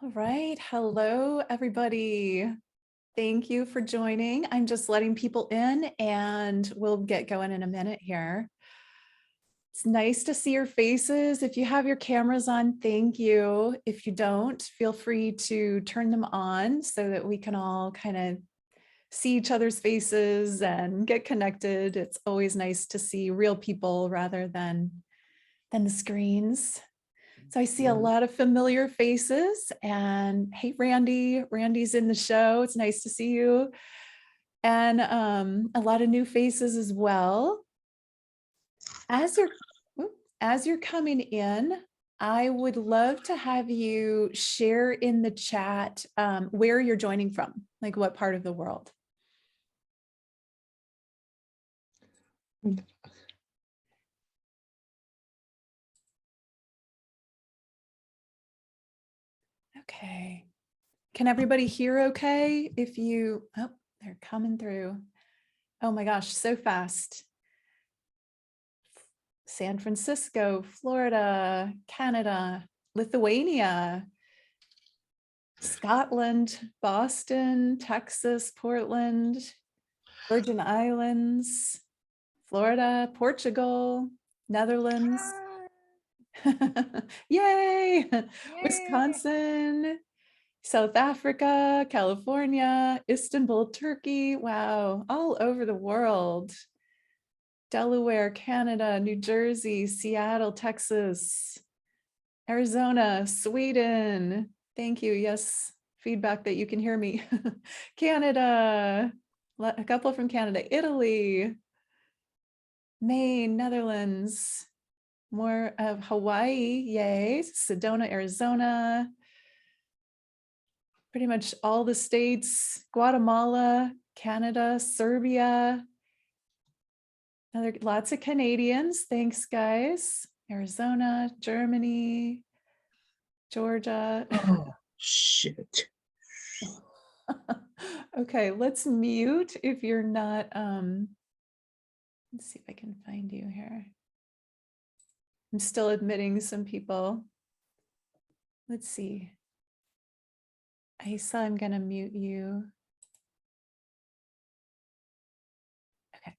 All right. Hello, everybody. Thank you for joining. I'm just letting people in and we'll get going in a minute here. It's nice to see your faces. If you have your cameras on, thank you. If you don't, feel free to turn them on so that we can all kind of see each other's faces and get connected. It's always nice to see real people rather than the screens. So I see a lot of familiar faces, and hey, Randy, Randy's in the show. It's nice to see you. And a lot of new faces as well. As you're coming in, I would love to have you share in the chat where you're joining from, like what part of the world. Okay. Can everybody hear okay? If you, oh, they're coming through. Oh my gosh, so fast. San Francisco, Florida, Canada, Lithuania, Scotland, Boston, Texas, Portland, Virgin Islands, Florida, Portugal, Netherlands. Yay! Wisconsin, South Africa, California, Istanbul, Turkey. Wow, all over the world. Delaware, Canada, New Jersey, Seattle, Texas, Arizona, Sweden. Thank you. Yes, feedback that you can hear me. Canada, a couple from Canada, Italy, Maine, Netherlands, more of Hawaii, yay, Sedona, Arizona, pretty much all the states, Guatemala, Canada, Serbia, lots of Canadians. Thanks, guys. Arizona, Germany, Georgia. Oh, shit. Okay, let's mute if you're not. Let's see if I can find you here. I'm still admitting some people. Let's see. Isa, I'm going to mute you. Okay.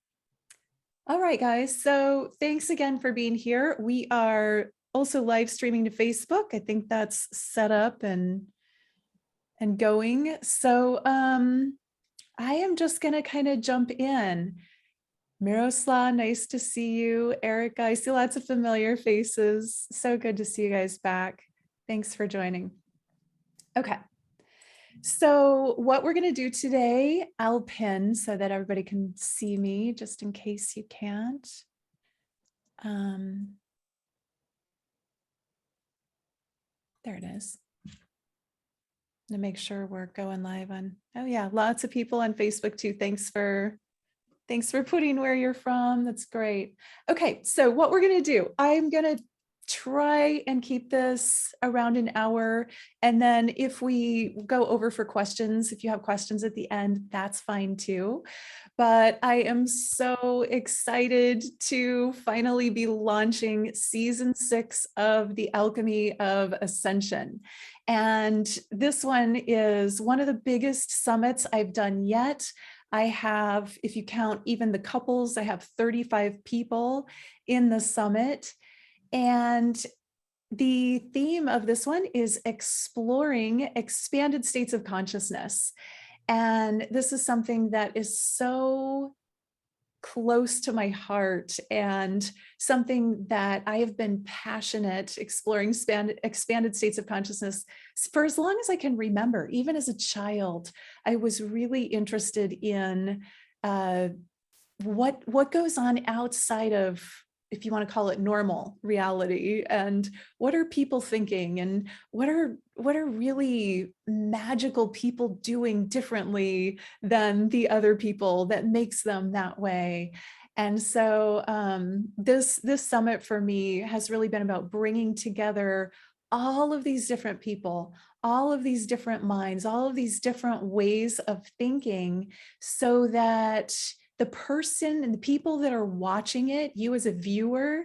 All right, guys. So thanks again for being here. We are also live streaming to Facebook. I think that's set up and going. So I am just going to kind of jump in. Miroslav, nice to see you. Erica, I see lots of familiar faces. So good to see you guys back. Thanks for joining. Okay. So what we're going to do today, I'll pin so that everybody can see me just in case you can't. There it is. To make sure we're going live on. Oh yeah, lots of people on Facebook too. Thanks for putting where you're from. That's great. Okay, so what we're going to do, I'm going to try and keep this around an hour. And then if we go over for questions, if you have questions at the end, that's fine too. But I am so excited to finally be launching season 6 of the Alchemy of Ascension. And this one is one of the biggest summits I've done yet. I have, if you count even the couples, I have 35 people in the summit. And the theme of this one is exploring expanded states of consciousness. And this is something that is so close to my heart and something that I have been passionate exploring expanded states of consciousness for as long as I can remember. Even as a child, I was really interested in what goes on outside of, if you want to call it, normal reality, and what are people thinking, and what are really magical people doing differently than the other people that makes them that way. And so this summit for me has really been about bringing together all of these different people, all of these different minds, all of these different ways of thinking, so that the person and the people that are watching it, you as a viewer,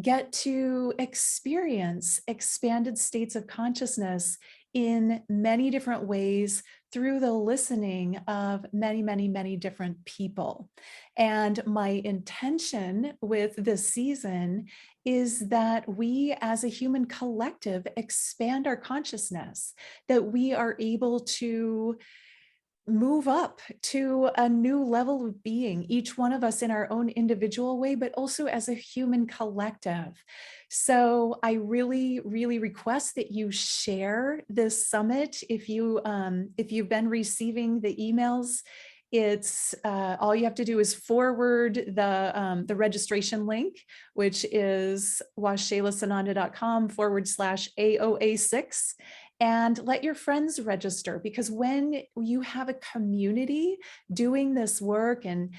get to experience expanded states of consciousness in many different ways through the listening of many, many, many different people. And my intention with this season is that we as a human collective expand our consciousness, that we are able to move up to a new level of being, each one of us in our own individual way, but also as a human collective. So I really, really request that you share this summit. If you've been receiving the emails, it's all you have to do is forward the registration link, which is washailasananda.com/AOA6. And let your friends register, because when you have a community doing this work and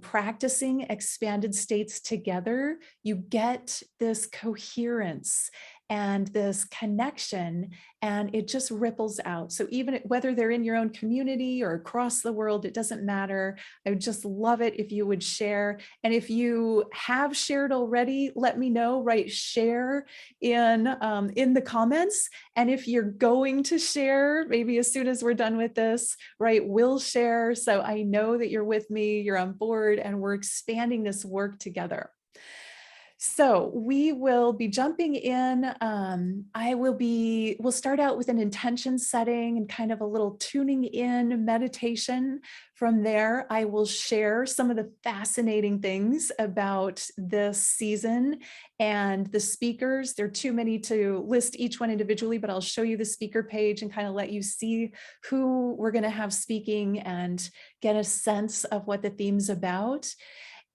practicing expanded states together, you get this coherence and this connection, and it just ripples out. So even whether they're in your own community or across the world, it doesn't matter. I would just love it if you would share. And if you have shared already, let me know, right? Share in the comments. And if you're going to share, maybe as soon as we're done with this, right, we'll share. So I know that you're with me, you're on board, and we're expanding this work together. So we will be jumping in. We'll start out with an intention setting and kind of a little tuning in meditation. From there, I will share some of the fascinating things about this season and the speakers. There are too many to list each one individually, but I'll show you the speaker page and kind of let you see who we're going to have speaking and get a sense of what the theme's about.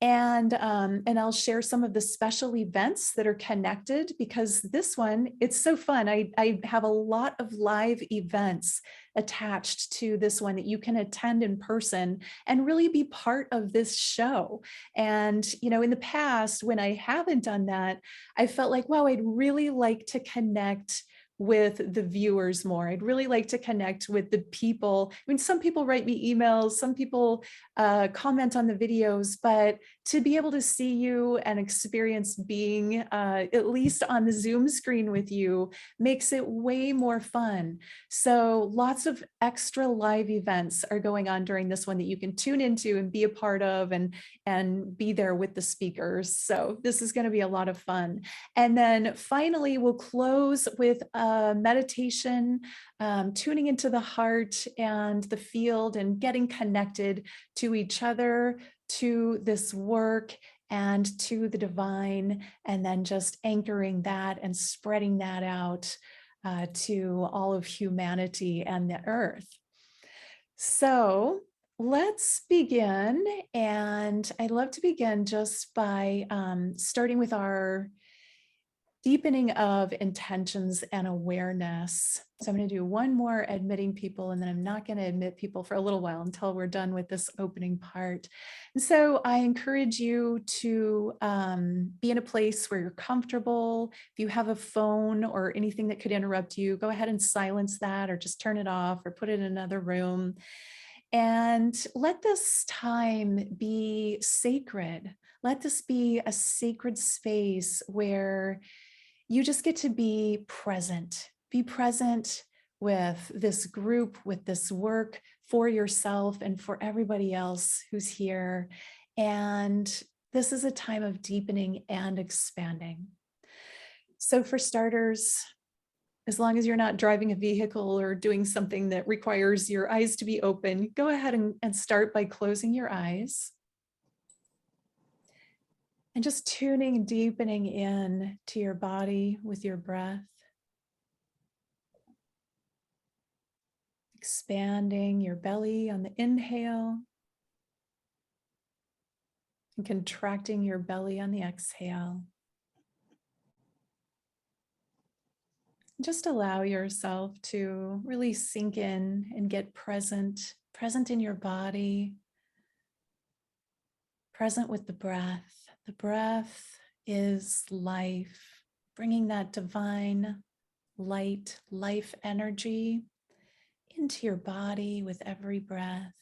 And I'll share some of the special events that are connected, because this one, it's so fun. I have a lot of live events attached to this one that you can attend in person and really be part of this show. And, in the past, when I haven't done that, I felt like, wow, I'd really like to connect with the viewers more. I'd really like to connect with the people. I mean, some people write me emails, some people comment on the videos, but to be able to see you and experience being at least on the Zoom screen with you makes it way more fun. So lots of extra live events are going on during this one that you can tune into and be a part of and be there with the speakers. So this is going to be a lot of fun. And then finally, we'll close with a meditation, tuning into the heart and the field and getting connected to each other, to this work, and to the divine, and then just anchoring that and spreading that out to all of humanity and the earth. So let's begin. And I'd love to begin just by starting with our deepening of intentions and awareness. So I'm going to do one more admitting people, and then I'm not going to admit people for a little while until we're done with this opening part. And so I encourage you to be in a place where you're comfortable. If you have a phone or anything that could interrupt you, go ahead and silence that, or just turn it off or put it in another room. And let this time be sacred. Let this be a sacred space where you just get to be present with this group, with this work, for yourself and for everybody else who's here. And this is a time of deepening and expanding. So for starters, as long as you're not driving a vehicle or doing something that requires your eyes to be open, go ahead and start by closing your eyes. And just tuning and deepening in to your body with your breath. Expanding your belly on the inhale. And contracting your belly on the exhale. Just allow yourself to really sink in and get present in your body, present with the breath. The breath is life, bringing that divine light, life energy into your body with every breath.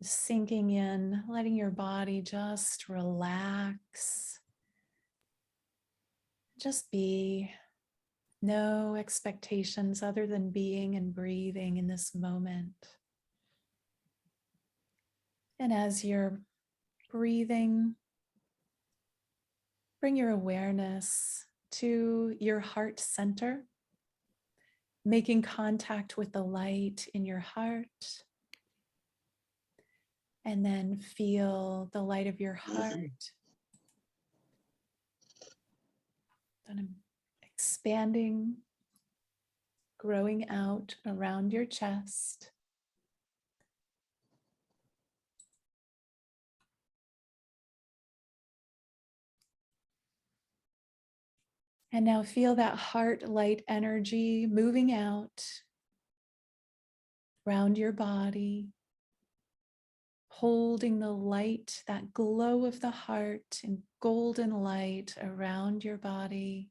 Sinking in, letting your body just relax. Just be. No expectations other than being and breathing in this moment. And as you're breathing, bring your awareness to your heart center, making contact with the light in your heart. And then feel the light of your heart expanding, growing out around your chest. And now feel that heart light energy moving out around your body, holding the light, that glow of the heart and golden light around your body,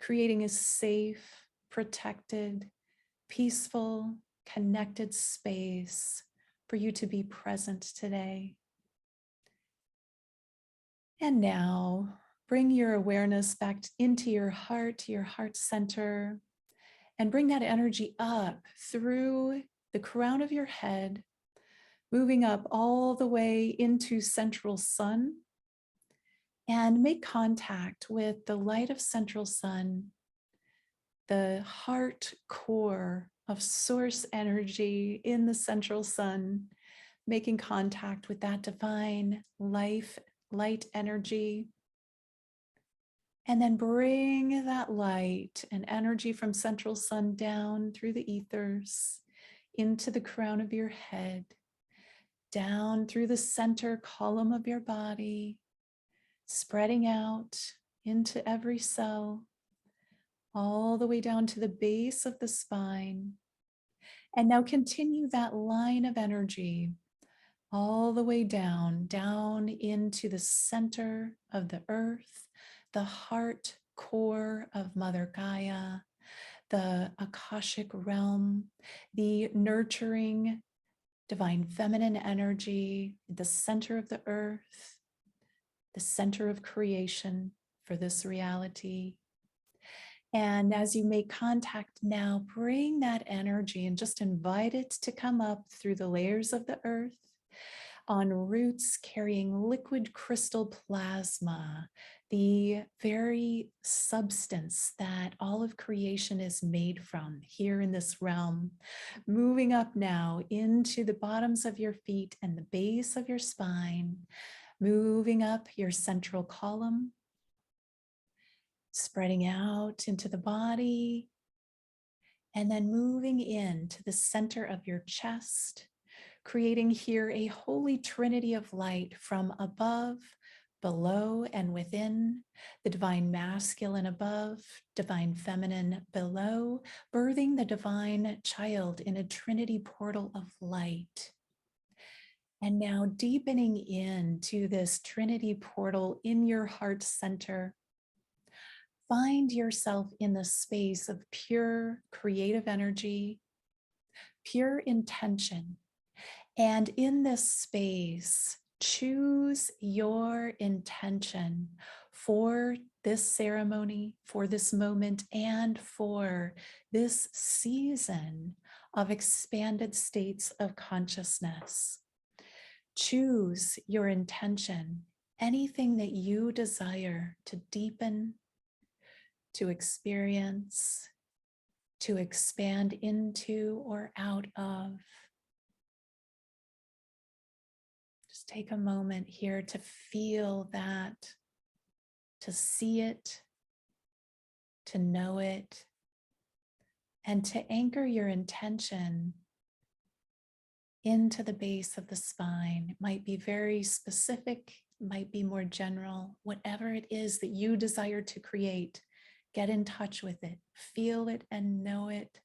creating a safe, protected, peaceful, connected space for you to be present today. And now bring your awareness back into your heart center, and bring that energy up through the crown of your head, moving up all the way into central sun, and make contact with the light of central sun, the heart core of source energy in the central sun, making contact with that divine light energy. And then bring that light and energy from central sun down through the ethers into the crown of your head, down through the center column of your body, spreading out into every cell, all the way down to the base of the spine. And now continue that line of energy all the way down into the center of the earth, the heart core of Mother Gaia, the Akashic realm, the nurturing divine feminine energy, the center of the earth, the center of creation for this reality. And as you make contact now, bring that energy and just invite it to come up through the layers of the earth, on roots carrying liquid crystal plasma, the very substance that all of creation is made from here in this realm, moving up now into the bottoms of your feet and the base of your spine, moving up your central column, spreading out into the body, and then moving into the center of your chest, creating here a holy trinity of light from above, below, and within, the divine masculine above, divine feminine below, birthing the divine child in a trinity portal of light. And now deepening into this trinity portal in your heart center, find yourself in the space of pure creative energy, pure intention. And in this space, choose your intention for this ceremony, for this moment, and for this season of expanded states of consciousness. Choose your intention, anything that you desire to deepen, to experience, to expand into or out of. Just take a moment here to feel that, to see it, to know it, and to anchor your intention into the base of the spine. It might be very specific, it might be more general, whatever it is that you desire to create. Get in touch with it, feel it and know it,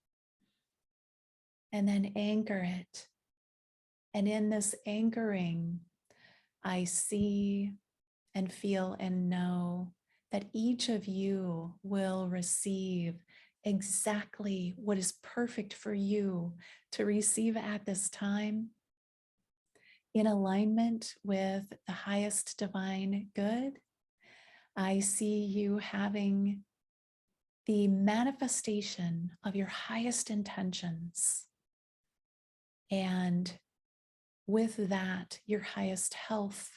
and then anchor it. And in this anchoring, I see and feel and know that each of you will receive exactly what is perfect for you to receive at this time, in alignment with the highest divine good. I see you having the manifestation of your highest intentions. And with that, your highest health,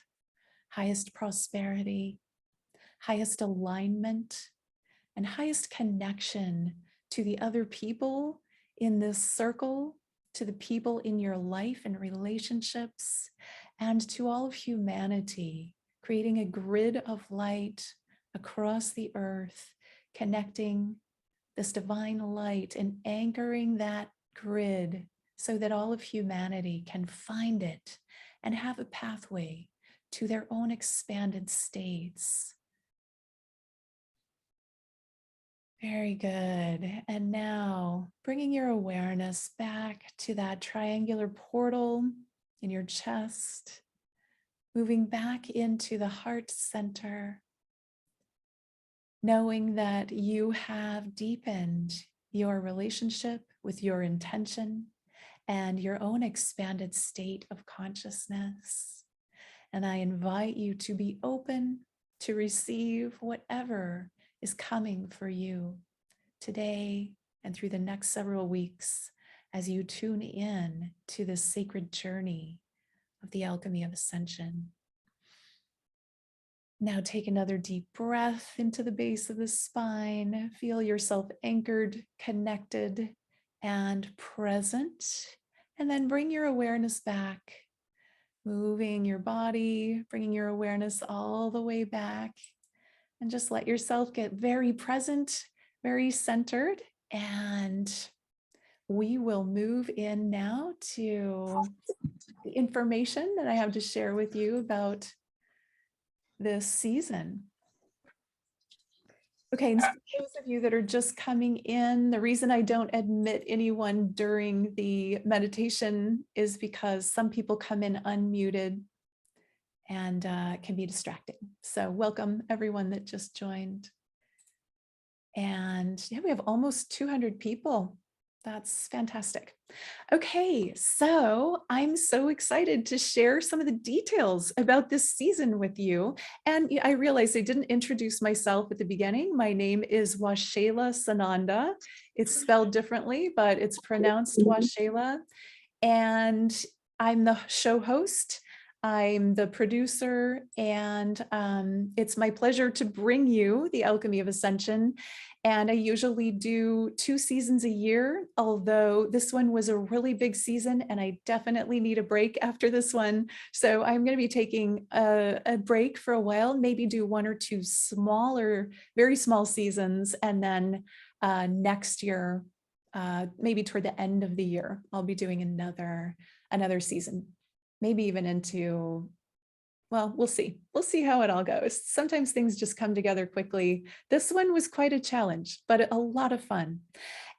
highest prosperity, highest alignment, and highest connection to the other people in this circle, to the people in your life and relationships, and to all of humanity, creating a grid of light across the earth, connecting this divine light and anchoring that grid so that all of humanity can find it and have a pathway to their own expanded states. Very good. And now bringing your awareness back to that triangular portal in your chest, moving back into the heart center, knowing that you have deepened your relationship with your intention and your own expanded state of consciousness. And I invite you to be open to receive whatever is coming for you today and through the next several weeks as you tune in to this sacred journey of the Alchemy of Ascension. Now take another deep breath into the base of the spine. Feel yourself anchored, connected, and present. And then bring your awareness back, moving your body, bringing your awareness all the way back. And just let yourself get very present, very centered. And we will move in now to the information that I have to share with you about this season. Okay, and for those of you that are just coming in, the reason I don't admit anyone during the meditation is because some people come in unmuted and it can be distracting. So welcome everyone that just joined. And yeah, we have almost 200 people. That's fantastic. Okay, so I'm so excited to share some of the details about this season with you. And I realized I didn't introduce myself at the beginning. My name is Washela Sananda. It's spelled differently, but it's pronounced Washela. And I'm the show host. I'm the producer, and it's my pleasure to bring you the Alchemy of Ascension. And I usually do 2 seasons a year, although this one was a really big season and I definitely need a break after this one. So I'm going to be taking a break for a while, maybe do 1 or 2 smaller, very small seasons. And then next year, maybe toward the end of the year, I'll be doing another season, maybe even into, well, we'll see. We'll see how it all goes. Sometimes things just come together quickly. This one was quite a challenge, but a lot of fun.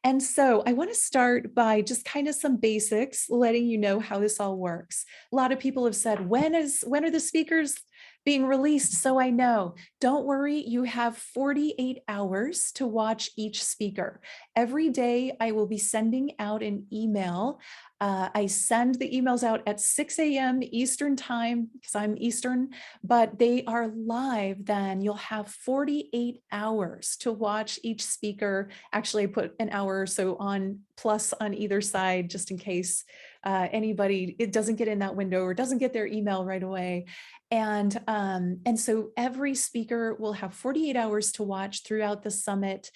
And so I want to start by just kind of some basics, letting you know how this all works. A lot of people have said, when are the speakers being released? So I know, don't worry, you have 48 hours to watch each speaker. Every day I will be sending out an email. I send the emails out at 6 a.m. Eastern time because I'm Eastern, but they are live then. You'll have 48 hours to watch each speaker. Actually, I put an hour or so on plus on either side, just in case anybody, it doesn't get in that window or doesn't get their email right away. And so every speaker will have 48 hours to watch throughout the summit.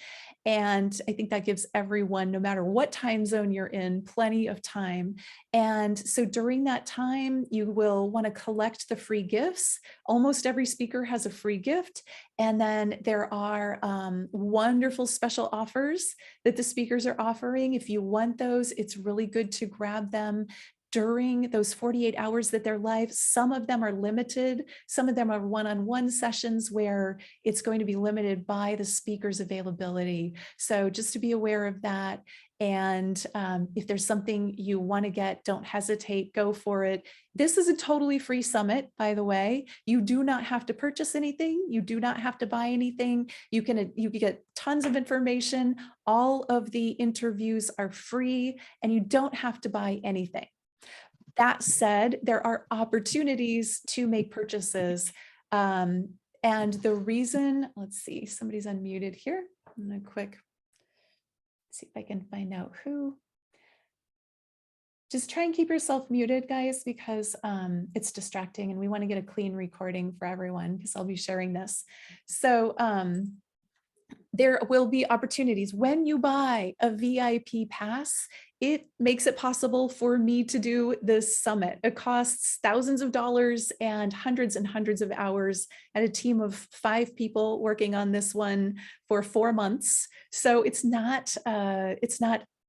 And I think that gives everyone, no matter what time zone you're in, plenty of time. And so during that time, you will want to collect the free gifts. Almost every speaker has a free gift. And then there are wonderful special offers that the speakers are offering. If you want those, it's really good to grab them during those 48 hours that they're live. Some of them are limited. Some of them are one-on-one sessions where it's going to be limited by the speaker's availability. So just to be aware of that. And if there's something you want to get, don't hesitate, go for it. This is a totally free summit, by the way. You do not have to purchase anything. You do not have to buy anything. You can get tons of information. All of the interviews are free and you don't have to buy anything. That said, there are opportunities to make purchases. And the reason, let's see, somebody's unmuted here. I'm gonna quick see if I can find out who. Just try and keep yourself muted, guys, because it's distracting and we want to get a clean recording for everyone because I'll be sharing this. So there will be opportunities when you buy a VIP pass. It makes it possible for me to do this summit. It costs thousands of dollars and hundreds of hours and a team of 5 people working on this one for 4 months. So it's not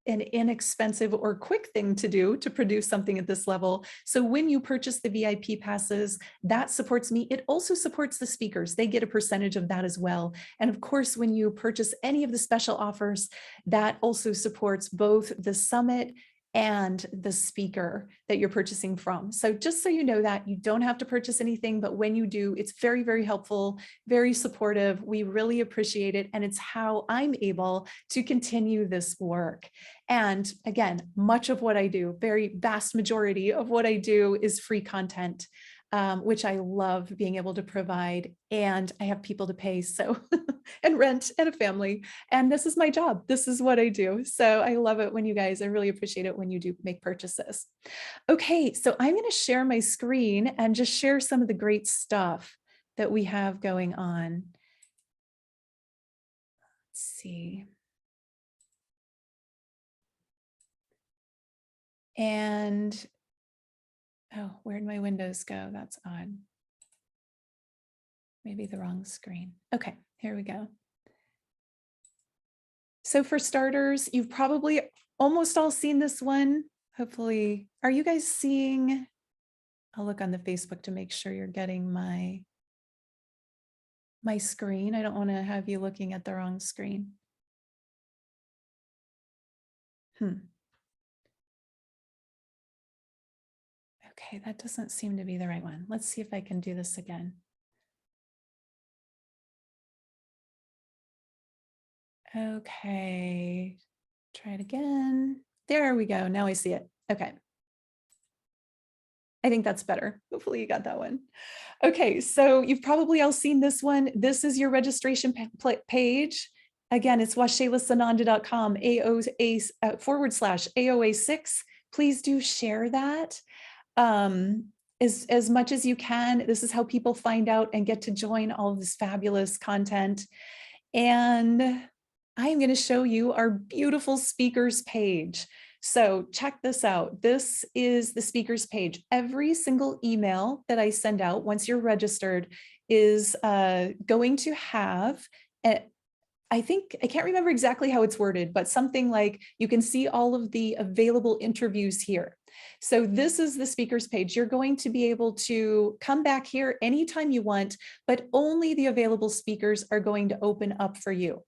an inexpensive or quick thing to do to produce something at this level. So when you purchase the VIP passes, that supports me. It also supports the speakers. They get a percentage of that as well. And of course, when you purchase any of the special offers, that also supports both the summit and the speaker that you're purchasing from. So just so you know that, you don't have to purchase anything, but when you do, it's very, very helpful, very supportive. We really appreciate it. And it's how I'm able to continue this work. And again, much of what I do, very vast majority of what I do is free content, which I love being able to provide. And I have people to pay, so and rent and a family. And this is my job. This is what I do. So I love it when you guys, I really appreciate it when you do make purchases. Okay, so I'm going to share my screen and just share some of the great stuff that we have going on. Let's see. And oh, where'd my windows go? That's odd. Maybe the wrong screen. Okay, here we go. So for starters, you've probably almost all seen this one. Hopefully, are you guys seeing? I'll look on the Facebook to make sure you're getting my screen. I don't want to have you looking at the wrong screen. Okay, that doesn't seem to be the right one. Let's see if I can do this again. Okay, try it again. There we go. Now I see it. Okay. I think that's better. Hopefully you got that one. Okay, so you've probably all seen this one. This is your registration page. Again, it's washaylasananda.com, /AOA6. Please do share that as much as you can. This is how people find out and get to join all of this fabulous content. And I'm going to show you our beautiful speakers page. So check this out. This is the speakers page. Every single email that I send out once you're registered is going to have I can't remember exactly how it's worded, but something like you can see all of the available interviews here. So this is the speakers page. You're going to be able to come back here anytime you want, but only the available speakers are going to open up for you.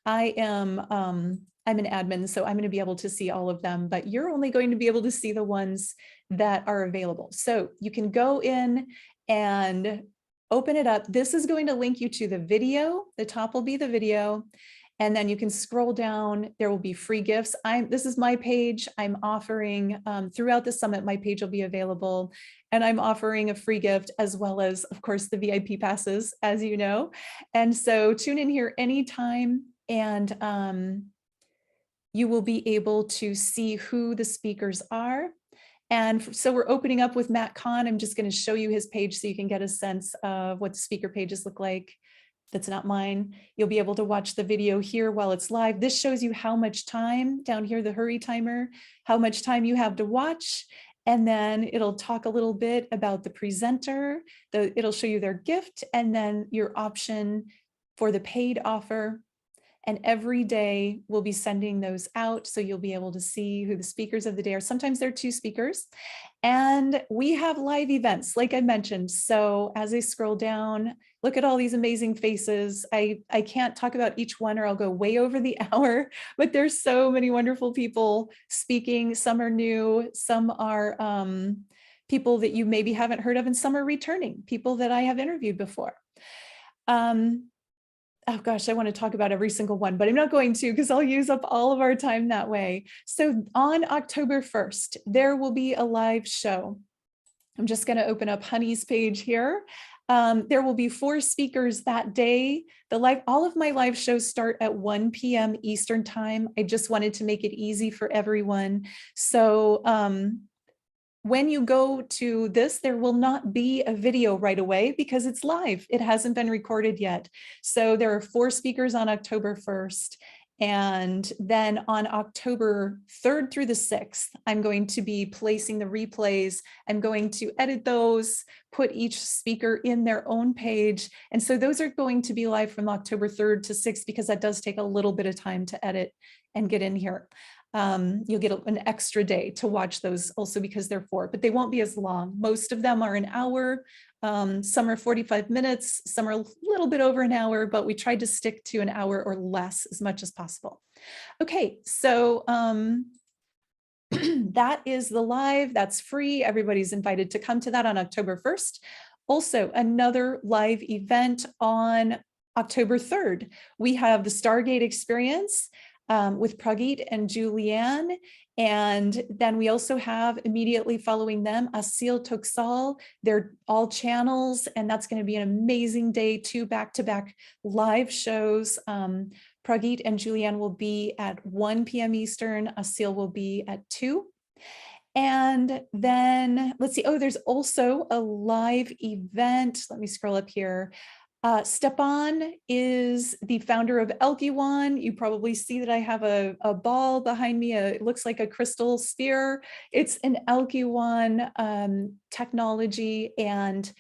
I'm an admin, so I'm going to be able to see all of them, but you're only going to be able to see the ones that are available. So you can go in and open it up. This is going to link you to the video. The top will be the video. And then you can scroll down. There will be free gifts. This is my page. I'm offering throughout the summit, my page will be available. And I'm offering a free gift as well as, of course, the VIP passes, as you know. And so tune in here anytime. And you will be able to see who the speakers are. And so we're opening up with Matt Kahn. I'm just going to show you his page so you can get a sense of what the speaker pages look like. That's not mine. You'll be able to watch the video here while it's live. This shows you how much time, down here, the hurry timer, how much time you have to watch. And then it'll talk a little bit about the presenter. It'll show you their gift and then your option for the paid offer. And every day we'll be sending those out. So you'll be able to see who the speakers of the day are. Sometimes there are 2 speakers. And we have live events, like I mentioned. So as I scroll down, look at all these amazing faces. I can't talk about each one or I'll go way over the hour, but there's so many wonderful people speaking. Some are new, some are people that you maybe haven't heard of, and some are returning, people that I have interviewed before. Oh gosh, I want to talk about every single one, but I'm not going to because I'll use up all of our time that way. So on October 1st, there will be a live show. I'm just going to open up Honey's page here. There will be 4 speakers that day. All of my live shows start at 1 p.m. Eastern time. I just wanted to make it easy for everyone. So when you go to this, there will not be a video right away because it's live. It hasn't been recorded yet. So there are 4 speakers on October 1st. And then on October 3rd through the 6th, I'm going to be placing the replays. I'm going to edit those, put each speaker in their own page. And so those are going to be live from October 3rd to 6th because that does take a little bit of time to edit and get in here. You'll get an extra day to watch those also because they're 4, but they won't be as long. Most of them are an hour. Some are 45 minutes, some are a little bit over an hour, but we tried to stick to an hour or less as much as possible. Okay, so that is the live, that's free. Everybody's invited to come to that on October 1st. Also, another live event on October 3rd. We have the Stargate experience with Pragit and Julianne. And then we also have immediately following them, Asil Toksal. They're all channels, and that's going to be an amazing day, 2 back-to-back live shows. Pragit and Julianne will be at 1 p.m. Eastern. Asil will be at 2. And then let's see. Oh, there's also a live event. Let me scroll up here. Stepan is the founder of Elkiwan. You probably see that I have a ball behind me. It looks like a crystal sphere. It's an Elkiwan technology. And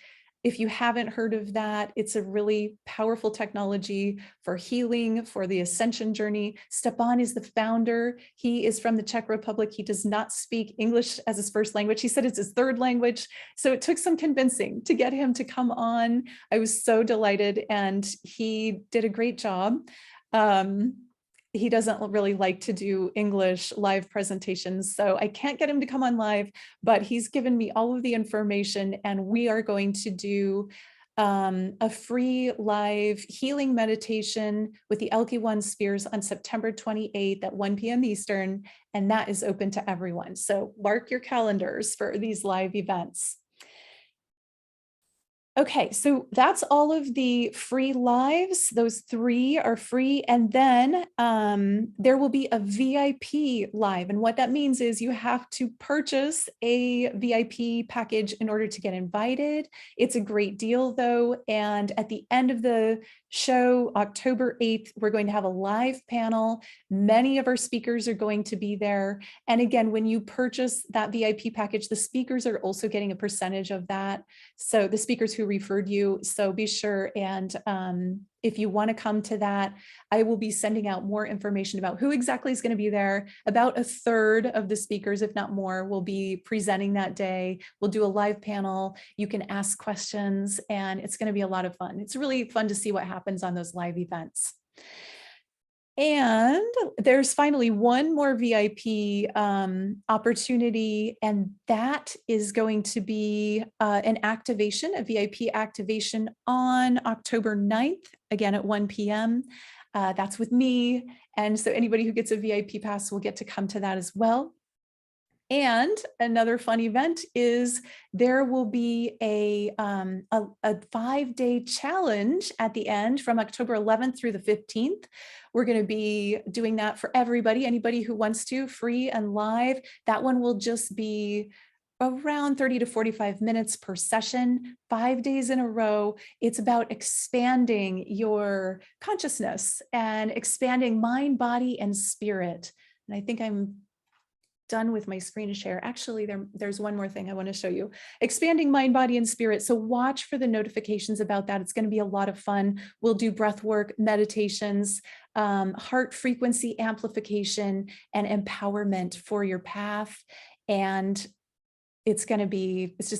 if you haven't heard of that, it's a really powerful technology for healing, for the ascension journey. Stepan is the founder. He is from the Czech Republic. He does not speak English as his first language. He said it's his 3rd language. So it took some convincing to get him to come on. I was so delighted, and he did a great job. He doesn't really like to do English live presentations, so I can't get him to come on live, but he's given me all of the information, and we are going to do a free live healing meditation with the Elkiwan spheres on September 28th at 1 p.m. Eastern, and that is open to everyone. So mark your calendars for these live events. Okay, so that's all of the free lives. Those 3 are free. And then there will be a VIP live. And what that means is you have to purchase a VIP package in order to get invited. It's a great deal though. And at the end of the show, October 8th, we're going to have a live panel. Many of our speakers are going to be there. And again, when you purchase that VIP package, the speakers are also getting a percentage of that. So the speakers who referred you, so be sure. And if you want to come to that, I will be sending out more information about who exactly is going to be there. About a third of the speakers, if not more, will be presenting that day. We'll do a live panel. You can ask questions, and it's going to be a lot of fun. It's really fun to see what happens on those live events. And there's finally one more VIP opportunity, and that is going to be an activation, a VIP activation on October 9th, again at 1 p.m. That's with me. And so anybody who gets a VIP pass will get to come to that as well. And another fun event is there will be a 5-day challenge at the end from October 11th through the 15th. We're going to be doing that for everybody, anybody who wants to, free and live. That one will just be around 30 to 45 minutes per session, 5 days in a row. It's about expanding your consciousness and expanding mind, body, and spirit. And I think I'm done with my screen share. Actually, there's one more thing I want to show you. Expanding mind, body, and spirit. So watch for the notifications about that. It's going to be a lot of fun. We'll do breath work, meditations, heart frequency amplification, and empowerment for your path. And it's just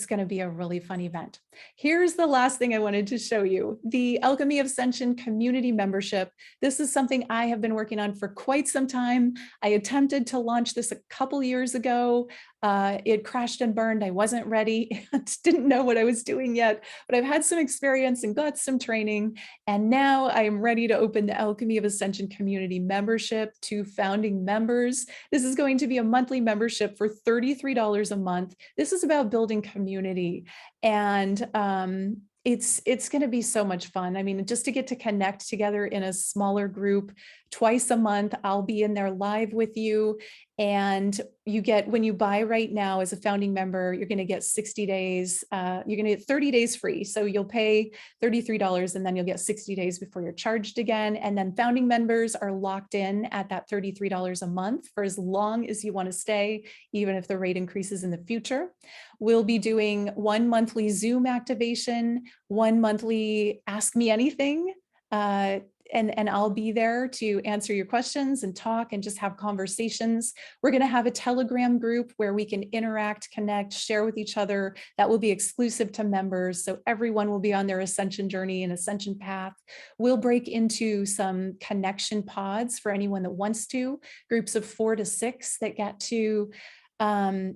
going to be a really fun event. Here's the last thing I wanted to show you, the Alchemy of Ascension community membership. This is something I have been working on for quite some time. I attempted to launch this a couple years ago. It crashed and burned. I wasn't ready. Didn't know what I was doing yet, but I've had some experience and got some training. And now I am ready to open the Alchemy of Ascension community membership to founding members. This is going to be a monthly membership for $33 a month. This is about building community. And it's going to be so much fun. I mean, just to get to connect together in a smaller group twice a month, I'll be in there live with you. And you get, when you buy right now as a founding member, you're going to get 60 days, you're going to get 30 days free. So you'll pay $33 and then you'll get 60 days before you're charged again. And then founding members are locked in at that $33 a month for as long as you want to stay, even if the rate increases in the future. We'll be doing one monthly Zoom activation, one monthly Ask Me Anything. And I'll be there to answer your questions and talk and just have conversations. We're going to have a Telegram group where we can interact, connect, share with each other. That will be exclusive to members. So everyone will be on their ascension journey and ascension path. We'll break into some connection pods for anyone that wants to, groups of 4 to 6 that get to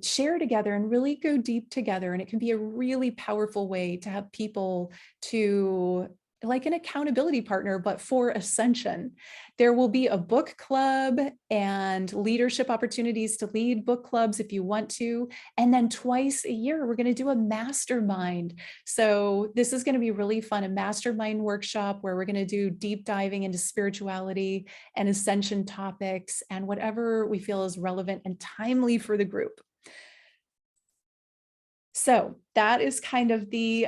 share together and really go deep together. And it can be a really powerful way to have people to, like an accountability partner, but for ascension. There will be a book club and leadership opportunities to lead book clubs if you want to. And then twice a year, we're going to do a mastermind. So this is going to be really fun, a mastermind workshop where we're going to do deep diving into spirituality and ascension topics and whatever we feel is relevant and timely for the group. So that is kind of the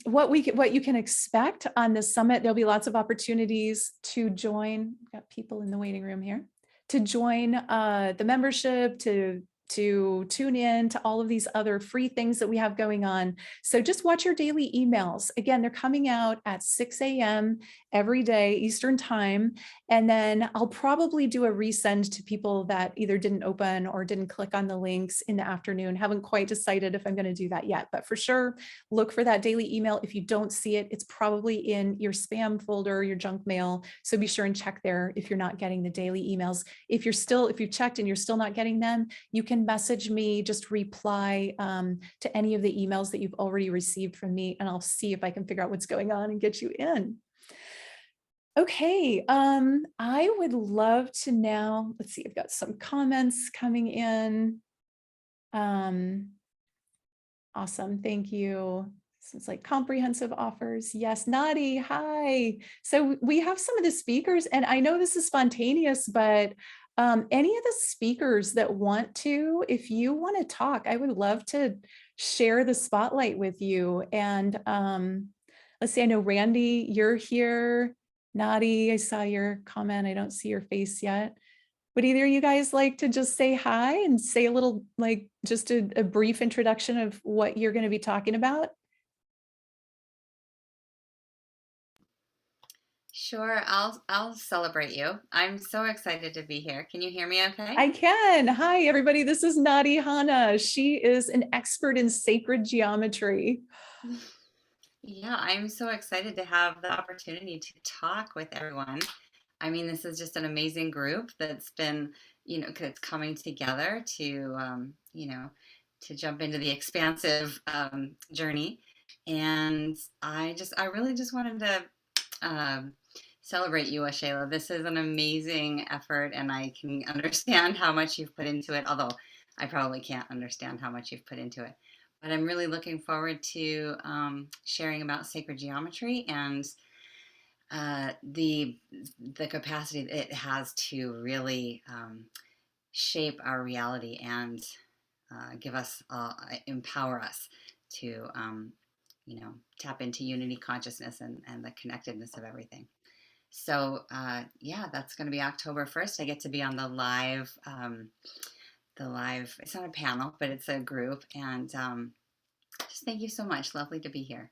what you can expect on this summit. There'll be lots of opportunities to join. We've got people in the waiting room here to join the membership, to tune in to all of these other free things that we have going on. So just watch your daily emails. Again, they're coming out at 6 a.m. every day, Eastern time. And then I'll probably do a resend to people that either didn't open or didn't click on the links in the afternoon. Haven't quite decided if I'm going to do that yet, but for sure, look for that daily email. If you don't see it, it's probably in your spam folder, your junk mail. So be sure and check there if you're not getting the daily emails. If you checked and you're still not getting them, you can message me, just reply to any of the emails that you've already received from me, and I'll see if I can figure out what's going on and get you in. Okay, I would love to now, let's see, I've got some comments coming in. Awesome, thank you. So it's like comprehensive offers. Yes, Nadi, hi. So we have some of the speakers, and I know this is spontaneous, but any of the speakers that want to, if you want to talk, I would love to share the spotlight with you. And let's see, I know Randy, you're here. Nadi, I saw your comment. I don't see your face yet. Would either of you guys like to just say hi and say a little, like just a brief introduction of what you're going to be talking about? Sure, I'll celebrate you. I'm so excited to be here. Can you hear me okay? I can. Hi, everybody. This is Nadi Hana. She is an expert in sacred geometry. Yeah, I'm so excited to have the opportunity to talk with everyone. I mean, this is just an amazing group that's been, it's coming together to, to jump into the expansive journey. And I really just wanted to celebrate you, Ashayla. This is an amazing effort, and I can understand how much you've put into it, although I probably can't understand how much you've put into it. But I'm really looking forward to sharing about sacred geometry and the capacity that it has to really shape our reality and give us, empower us to, tap into unity consciousness and the connectedness of everything. So yeah, that's going to be October 1st. I get to be on the live, it's not a panel, but it's a group. And just thank you so much. Lovely to be here.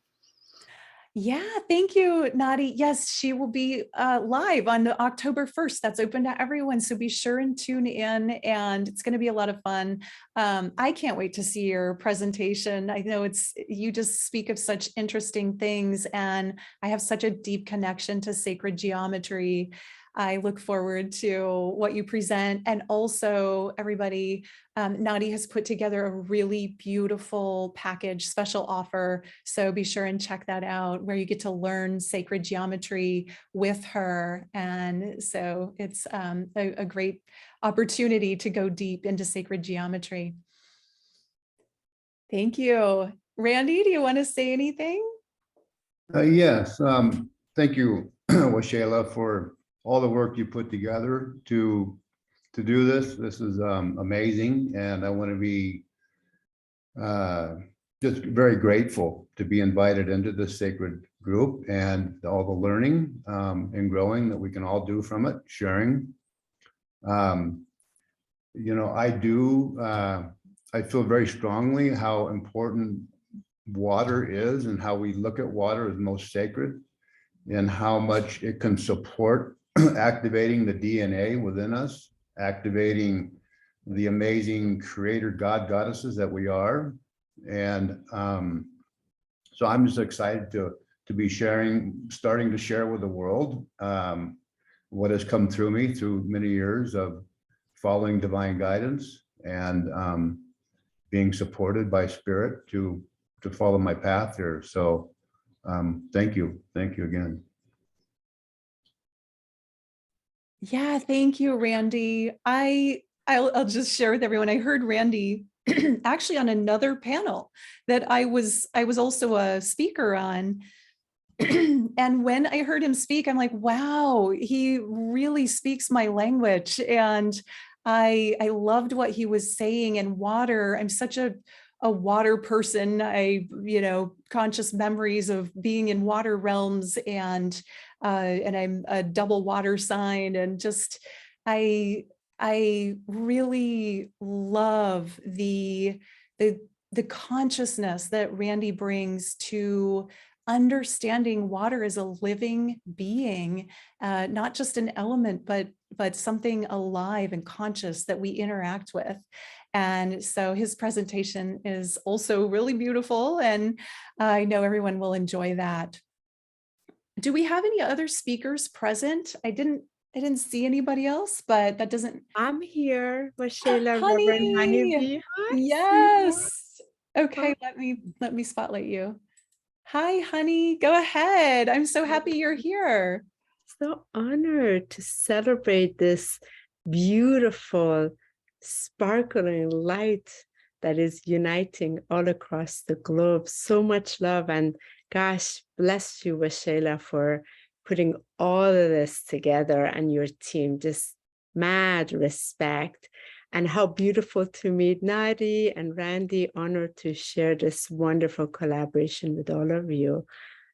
Yeah, thank you, Nadi. Yes, she will be live on the October 1st. That's open to everyone. So be sure and tune in, and it's going to be a lot of fun. I can't wait to see your presentation. I know you just speak of such interesting things, and I have such a deep connection to sacred geometry. I look forward to what you present. And also, everybody, Nadi has put together a really beautiful package, special offer. So be sure and check that out, where you get to learn sacred geometry with her. And so it's a great opportunity to go deep into sacred geometry. Thank you. Randy, do you want to say anything? Yes, thank you, Washayla, for all the work you put together to do this. This is amazing, and I want to be just very grateful to be invited into this sacred group and all the learning and growing that we can all do from it, sharing. You know, I feel very strongly how important water is and how we look at water as most sacred and how much it can support activating the DNA within us, activating the amazing creator God goddesses that we are. And so I'm just excited to be starting to share with the world what has come through me through many years of following divine guidance and being supported by spirit to follow my path here. So thank you again. Yeah, thank you, Randy. I'll just share with everyone. I heard Randy actually on another panel that I was also a speaker on. And when I heard him speak, I'm like, wow, he really speaks my language. And I loved what he was saying. And water, I'm such a water person. Conscious memories of being in water realms, and I'm a double water sign, and just I really love the consciousness that Randy brings to understanding water as a living being, not just an element, but something alive and conscious that we interact with. And so his presentation is also really beautiful, and I know everyone will enjoy that. Do we have any other speakers present? I didn't see anybody else, but that doesn't. I'm here, Washayla, Reverend Honey, Honeybee. Hi, yes. sweetheart. Okay, let me spotlight you. Hi, honey. Go ahead. I'm so happy you're here. So honored to celebrate this beautiful, sparkling light that is uniting all across the globe. So much love, and gosh, bless you, Washayla, for putting all of this together, and your team. Just mad respect. And how beautiful to meet Nadi and Randy. Honored to share this wonderful collaboration with all of you.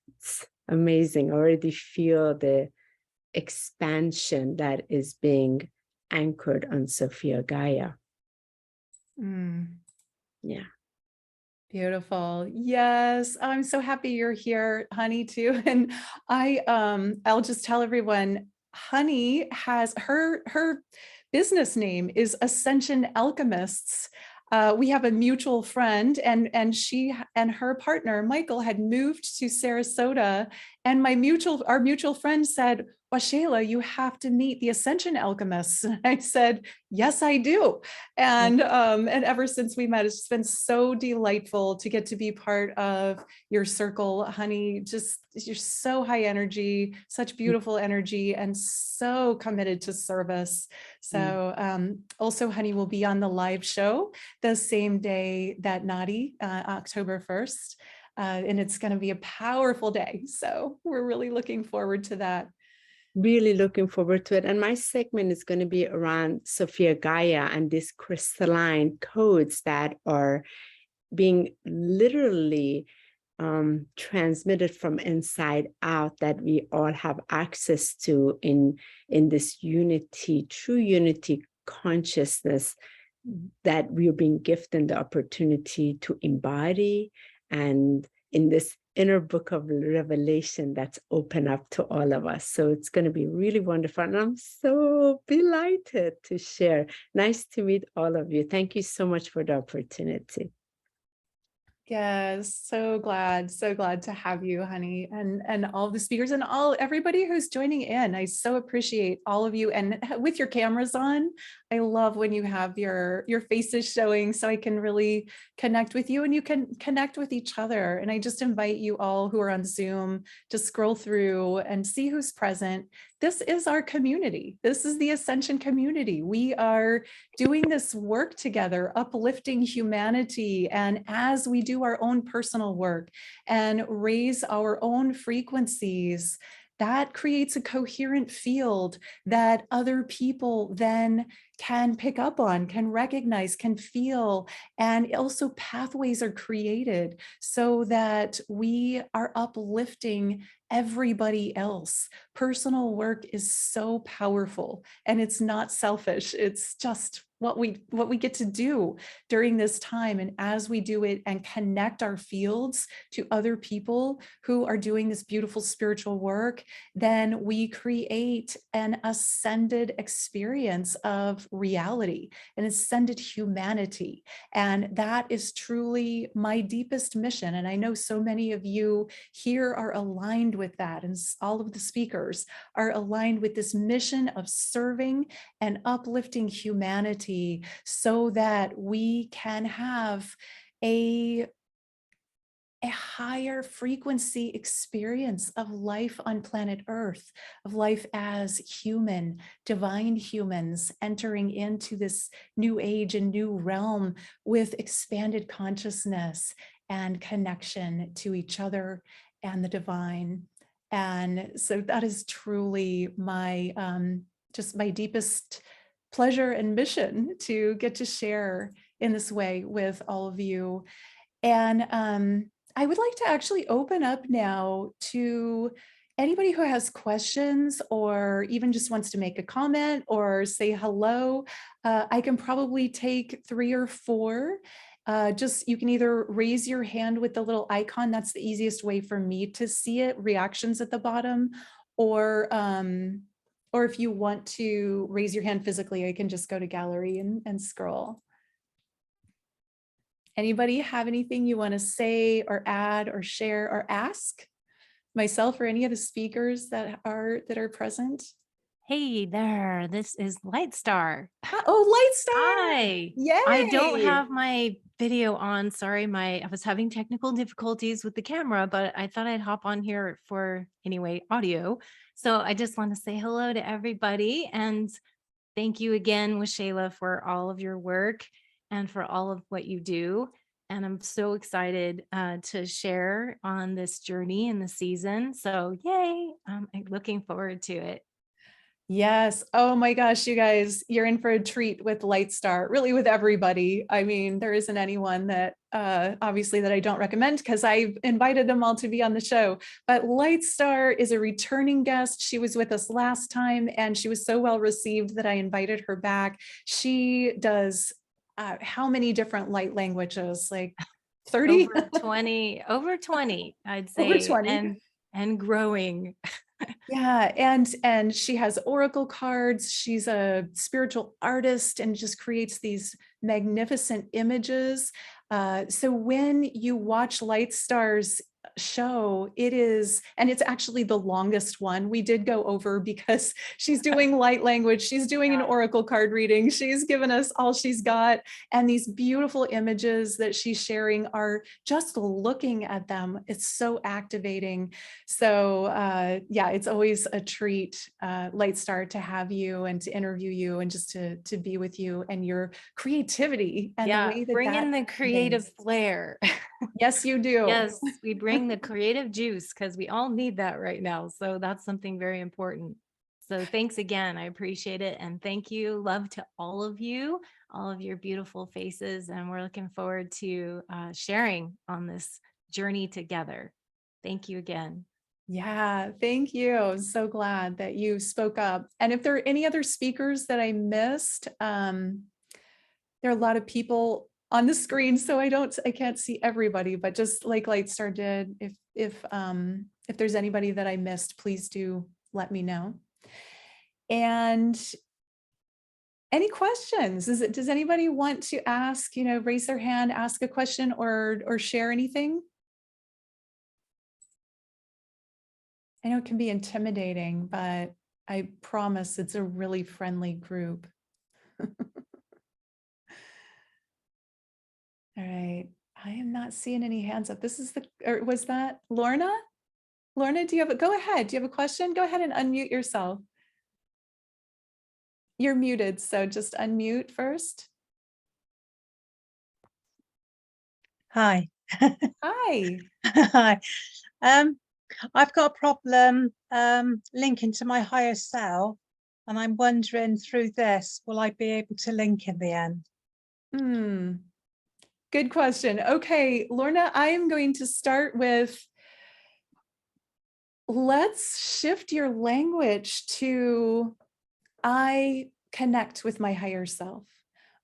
It's amazing. I already feel the expansion that is being anchored on Sophia Gaia. Yeah. Beautiful. Yes. I'm so happy you're here, honey, too. And I'll just tell everyone, honey has her business name is Ascension Alchemists. We have a mutual friend, and she and her partner Michael had moved to Sarasota, and our mutual friend said, Washayla, you have to meet the Ascension Alchemists. And I said, yes, I do. And ever since we met, it's been so delightful to get to be part of your circle, honey. Just, you're so high energy, such beautiful energy, and so committed to service. So also, honey, will be on the live show the same day that Nadi, October 1st. And it's going to be a powerful day. So we're really looking forward to that. Really looking forward to it. And my segment is going to be around Sophia Gaia and these crystalline codes that are being literally transmitted from inside out, that we all have access to in this unity, true unity consciousness that we are being gifted the opportunity to embody, and in this inner book of revelation that's open up to all of us. So it's going to be really wonderful. And I'm so delighted to share. Nice to meet all of you. Thank you so much for the opportunity. Yes, so glad to have you, honey, and all the speakers and everybody who's joining in. I so appreciate all of you, and with your cameras on, I love when you have your faces showing, so I can really connect with you and you can connect with each other. And I just invite you all who are on Zoom to scroll through and see who's present. this is our community. This is the Ascension community. We are doing this work together, uplifting humanity. And as we do our own personal work and raise our own frequencies, that creates a coherent field that other people then can pick up on, can recognize, can feel, and also pathways are created so that we are uplifting everybody else. Personal work is so powerful, and it's not selfish. It's just what we get to do during this time. And as we do it and connect our fields to other people who are doing this beautiful spiritual work, then we create an ascended experience of reality, an ascended humanity. And that is truly my deepest mission. And I know so many of you here are aligned with that. And all of the speakers are aligned with this mission of serving and uplifting humanity so that we can have a higher frequency experience of life on planet Earth, of life as human, divine humans entering into this new age and new realm with expanded consciousness and connection to each other and the divine. And so that is truly my just my deepest pleasure and mission to get to share in this way with all of you. And I would like to actually open up now to anybody who has questions or even just wants to make a comment or say hello. I can probably take 3 or 4. Just you can either raise your hand with the little icon. That's the easiest way for me to see it, reactions at the bottom, or if you want to raise your hand physically, I can just go to gallery and scroll. Anybody have anything you want to say or add or share or ask myself or any of the speakers that are present? Hey there, this is Lightstar. Oh, Lightstar! Hi. Yay! I don't have my video on. Sorry, I was having technical difficulties with the camera, but I thought I'd hop on here for anyway, audio. So I just want to say hello to everybody and thank you again, Shayla, for all of your work and for all of what you do. And I'm so excited to share on this journey in the season. So yay, I'm looking forward to it. Yes. Oh my gosh, you guys, you're in for a treat with Lightstar, really with everybody. I mean, there isn't anyone that obviously that I don't recommend because I've invited them all to be on the show. But Lightstar is a returning guest. She was with us last time and she was so well received that I invited her back. She does how many different light languages? Like 30? Over 20, I'd say. Over 20. And growing. Yeah, and she has oracle cards. She's a spiritual artist and just creates these magnificent images. So when you watch Lightstar's show, it's actually the longest one. We did go over because she's doing light language, she's doing an oracle card reading, she's given us all she's got, and these beautiful images that she's sharing are just looking at them, it's so activating. So yeah, it's always a treat, Lightstar, to have you and to interview you and just to be with you and your creativity and the way that bring in the creative flair. Yes, you do. Yes, we bring the creative juice because we all need that right now. So that's something very important. So thanks again. I appreciate it. And thank you. Love to all of you, all of your beautiful faces. And we're looking forward to sharing on this journey together. Thank you again. Yeah, thank you. I'm so glad that you spoke up. And if there are any other speakers that I missed, there are a lot of people on the screen, so I can't see everybody, but just like Lightstar did, if there's anybody that I missed, please do let me know. And any questions? Does anybody want to ask, raise their hand, ask a question or share anything? I know it can be intimidating, but I promise it's a really friendly group. All right, I am not seeing any hands up. Or was that Lorna? Lorna, go ahead. Do you have a question? Go ahead and unmute yourself. You're muted, so just unmute first. Hi. Hi. Hi. I've got a problem linking to my higher self, and I'm wondering through this, will I be able to link in the end? Good question. Okay, Lorna, I am going to start with, let's shift your language to, I connect with my higher self,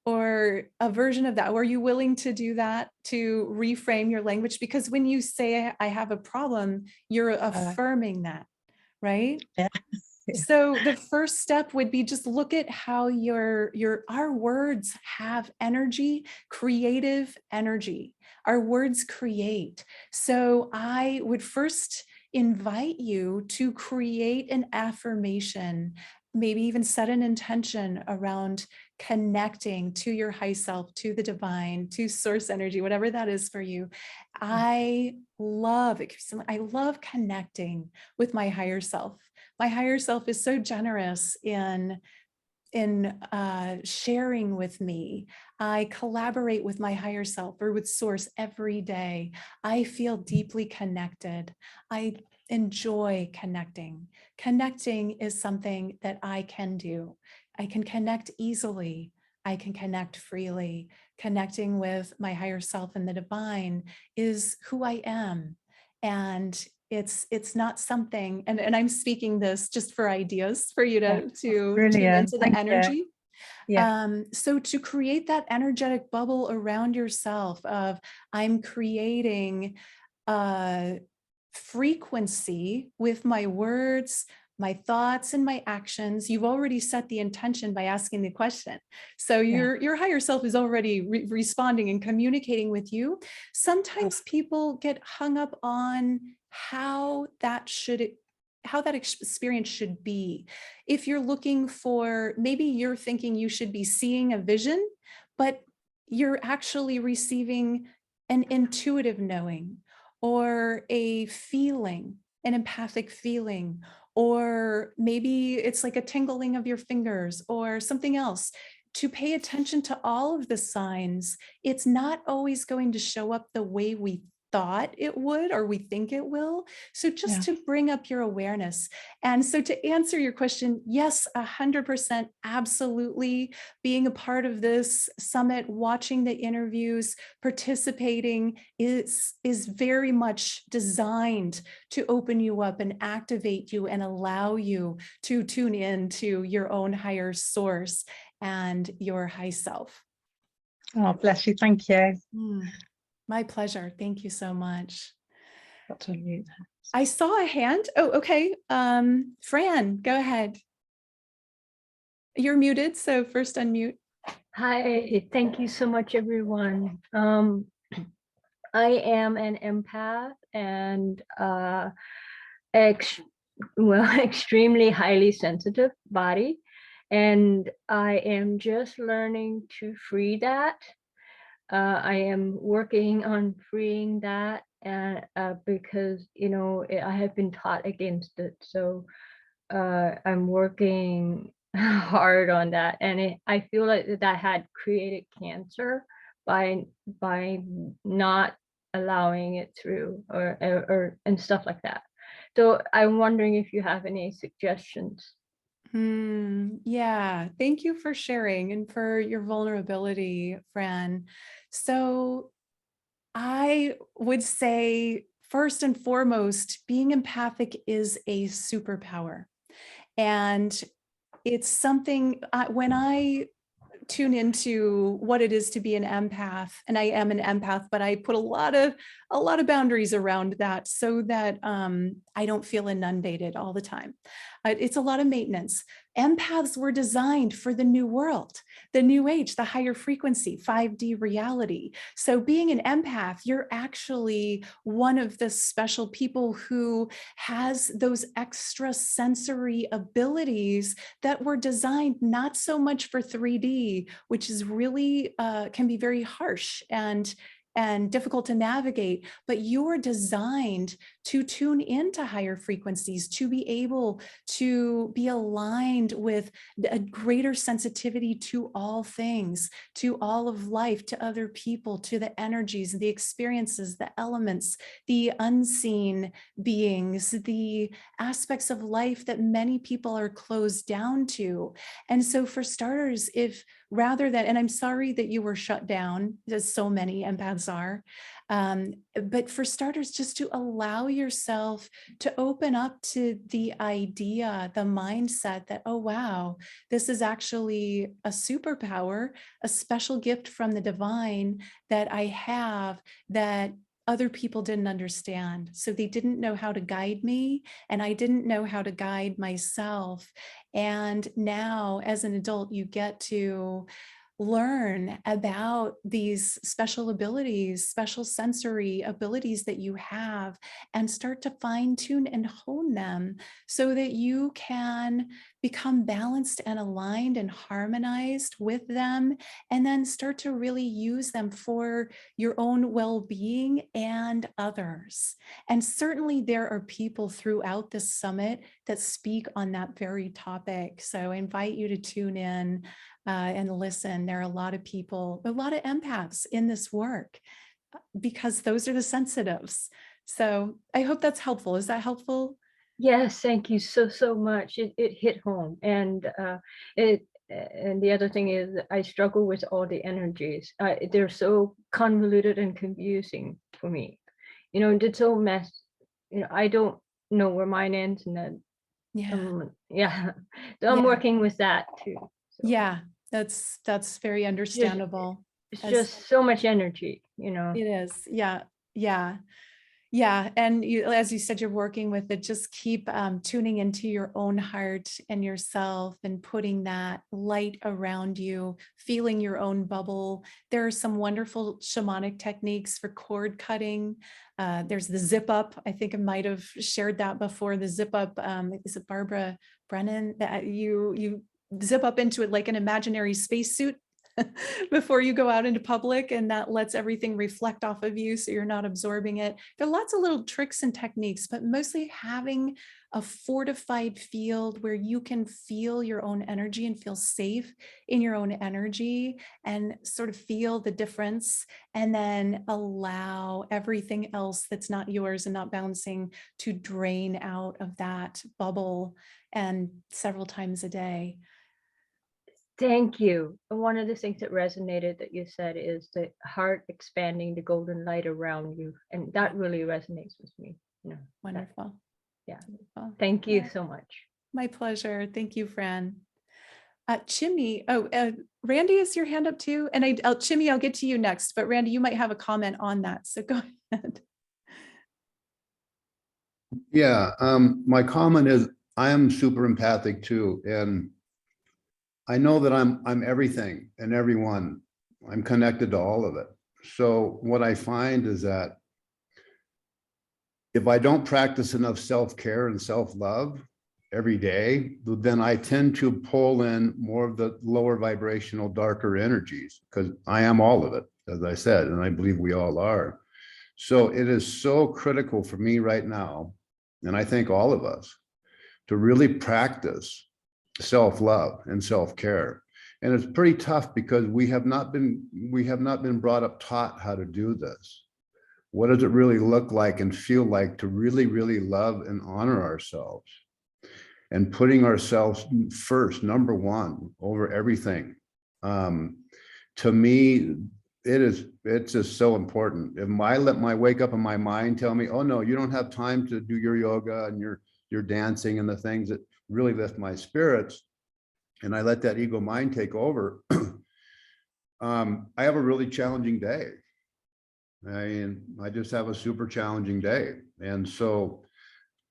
or a version of that. Were you willing to do that, to reframe your language? Because when you say I have a problem, you're affirming that, right? Yeah. So the first step would be just look at how our words have energy, creative energy. Our words create. So I would first invite you to create an affirmation, maybe even set an intention around connecting to your high self, to the divine, to source energy, whatever that is for you. I love connecting with my higher self. My higher self is so generous in sharing with me. I collaborate with my higher self or with source every day. I feel deeply connected. I enjoy connecting. Connecting is something that I can do. I can connect easily. I can connect freely. Connecting with my higher self and the divine is who I am. And it's not something, and I'm speaking this just for ideas for you to tune Brilliant. into the Thank you. energy. Yeah. So to create that energetic bubble around yourself of, I'm creating a frequency with my words, my thoughts, and my actions. You've already set the intention by asking the question. So your higher self is already responding and communicating with you. Sometimes people get hung up on how that experience should be. If you're looking for, maybe you're thinking you should be seeing a vision, but you're actually receiving an intuitive knowing, or a feeling, an empathic feeling, or maybe it's like a tingling of your fingers or something else. To pay attention to all of the signs. It's not always going to show up the way we thought it would or we think it will. So just to bring up your awareness. And so to answer your question, yes, 100%, absolutely. Being a part of this summit, watching the interviews, participating is very much designed to open you up and activate you and allow you to tune in to your own higher source and your high self. Oh, bless you. Thank you. My pleasure. Thank you so much. Got to mute. I saw a hand. Oh, okay. Fran, go ahead. You're muted, so first unmute. Hi, thank you so much, everyone. I am an empath and extremely highly sensitive body, and I am just learning to free that. I am working on freeing that, and because I have been taught against it, so I'm working hard on that, and I feel like that had created cancer by not allowing it through, or and stuff like that. So I'm wondering if you have any suggestions. Yeah, thank you for sharing and for your vulnerability, Fran. So I would say, first and foremost, being empathic is a superpower. And it's something, when I tune into what it is to be an empath, and I am an empath, but I put a lot of boundaries around that so that I don't feel inundated all the time. It's a lot of maintenance. Empaths were designed for the new world, the new age, the higher frequency, 5D reality. So being an empath, you're actually one of the special people who has those extra sensory abilities that were designed not so much for 3D, which is really can be very harsh and difficult to navigate, but you're designed to tune into higher frequencies, to be able to be aligned with a greater sensitivity to all things, to all of life, to other people, to the energies, the experiences, the elements, the unseen beings, the aspects of life that many people are closed down to. And so for starters, if rather than, and I'm sorry that you were shut down, as so many empaths are, but for starters, just to allow yourself to open up to the idea, the mindset that, oh, wow, this is actually a superpower, a special gift from the divine that I have that other people didn't understand. So they didn't know how to guide me, and I didn't know how to guide myself. And now as an adult, you get to learn about these special abilities, special sensory abilities that you have, and start to fine tune and hone them so that you can become balanced and aligned and harmonized with them, and then start to really use them for your own well-being and others. And certainly there are people throughout this summit that speak on that very topic. So I invite you to tune in and listen. There are a lot of people, a lot of empaths in this work, because those are the sensitives. So I hope that's helpful. Is that helpful? Yes, thank you so much. It hit home, and the other thing is I struggle with all the energies. They're so convoluted and confusing for me. You know, it's so mess. You know, I don't know where mine ends, and then Yeah. yeah. So I'm Yeah. working with that too. So Yeah, that's very understandable. it's As just so much energy, you know. it is. Yeah. Yeah. Yeah. And you, as you said, you're working with it. Just keep tuning into your own heart and yourself and putting that light around you, feeling your own bubble. There are some wonderful shamanic techniques for cord cutting. There's the zip up. I think I might have shared that before. The zip up, is it Barbara Brennan? That you zip up into it like an imaginary spacesuit before you go out into public, and that lets everything reflect off of you so you're not absorbing it. There are lots of little tricks and techniques, but mostly having a fortified field where you can feel your own energy and feel safe in your own energy and sort of feel the difference, and then allow everything else that's not yours and not bouncing to drain out of that bubble, and several times a day. Thank you. And one of the things that resonated that you said is the heart expanding the golden light around you. And that really resonates with me. You know, that- Wonderful. yeah. Wonderful. Thank you Yeah. so much. My pleasure. Thank you, Fran. Chimney, Randy, is your hand up too? And Chimney, I'll get to you next, but Randy, you might have a comment on that. So go ahead. Yeah, my comment is I am super empathic too, and I know that I'm everything and everyone. I'm connected to all of it. So what I find is that if I don't practice enough self-care and self-love every day, then I tend to pull in more of the lower vibrational, darker energies, because I am all of it, as I said, and I believe we all are. So it is so critical for me right now, and I think all of us, to really practice self-love and self-care. And it's pretty tough because we have not been brought up taught how to do this. What does it really look like and feel like to really, really love and honor ourselves, and putting ourselves first, number one, over everything? To me, it's just so important. If I let my wake up in my mind tell me, oh no, you don't have time to do your yoga and your dancing and the things that really lift my spirits, and I let that ego mind take over, I have a really challenging day. I just have a super challenging day. And so,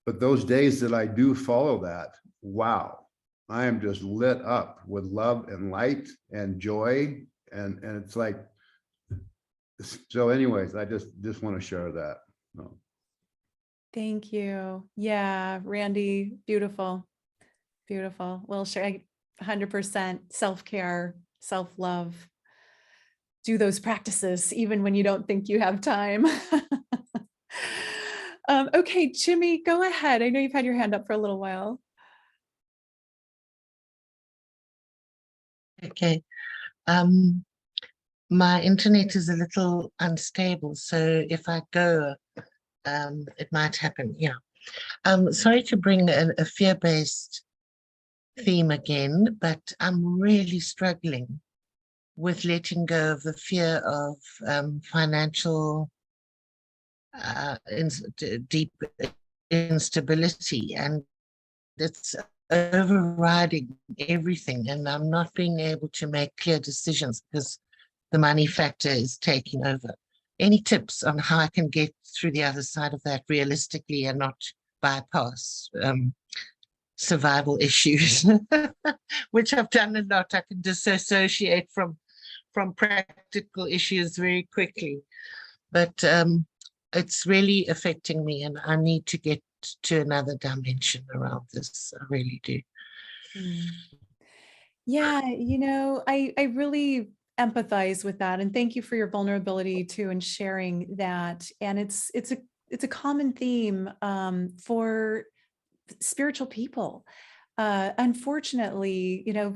but those days that I do follow that, wow, I am just lit up with love and light and joy. And it's like, so anyways, I just want to share that. No. Thank you. Yeah, Randy, beautiful. Beautiful. Well, sure, 100% self-care, self-love. Do those practices even when you don't think you have time. Okay, Jimmy, go ahead. I know you've had your hand up for a little while. Okay. My internet is a little unstable, so if I go, it might happen. Yeah. Sorry to bring a fear-based theme again, but I'm really struggling with letting go of the fear of financial deep instability, and it's overriding everything, and I'm not being able to make clear decisions because the money factor is taking over. Any tips on how I can get through the other side of that realistically and not bypass survival issues, which I've done a lot. I can disassociate from practical issues very quickly, but it's really affecting me, and I need to get to another dimension around this. I really do. Yeah, you know, I really empathize with that, and thank you for your vulnerability too and sharing that. And it's a common theme for spiritual people. Unfortunately, you know,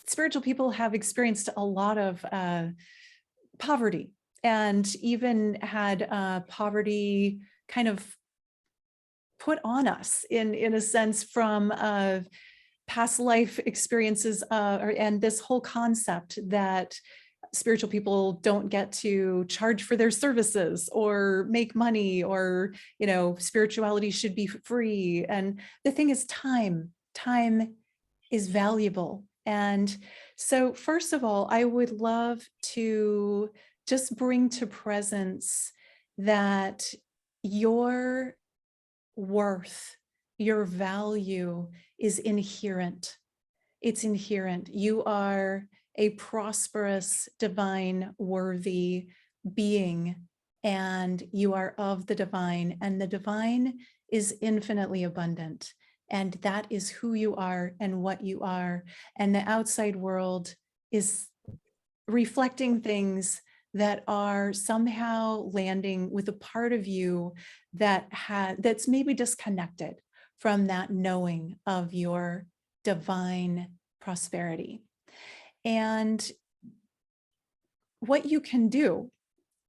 spiritual people have experienced a lot of poverty, and even had poverty kind of put on us in a sense from past life experiences, and this whole concept that spiritual people don't get to charge for their services or make money, or, you know, spirituality should be free. And the thing is, time is valuable. And so first of all, I would love to just bring to presence that your worth, your value is inherent. It's inherent. You are a prosperous, divine, worthy being, and you are of the divine, and the divine is infinitely abundant. And that is who you are and what you are. And the outside world is reflecting things that are somehow landing with a part of you that's maybe disconnected from that knowing of your divine prosperity. And what you can do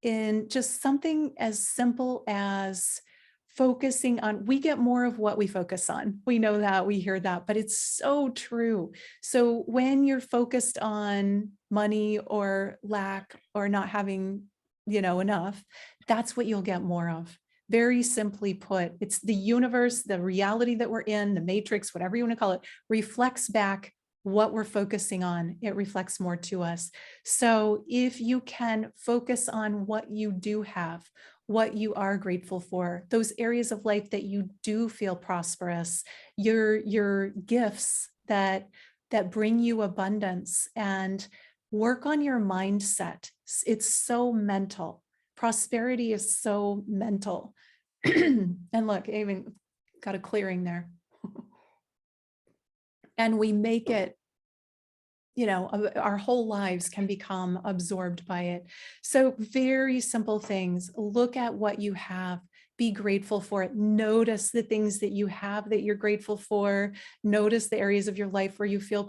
in just something as simple as focusing on, we get more of what we focus on. We know that, we hear that, but it's so true. So when you're focused on money or lack or not having, you know, enough, that's what you'll get more of. Very simply put, it's the universe, the reality that we're in, the matrix, whatever you want to call it, reflects back what we're focusing on. It reflects more to us. So if you can focus on what you do have, what you are grateful for, those areas of life that you do feel prosperous, your gifts that bring you abundance, and work on your mindset. It's so mental. Prosperity is so mental. And look, I even got a clearing there. And we make it, you know, our whole lives can become absorbed by it. So very simple things. Look at what you have. Be grateful for it. Notice the things that you have that you're grateful for. Notice the areas of your life where you feel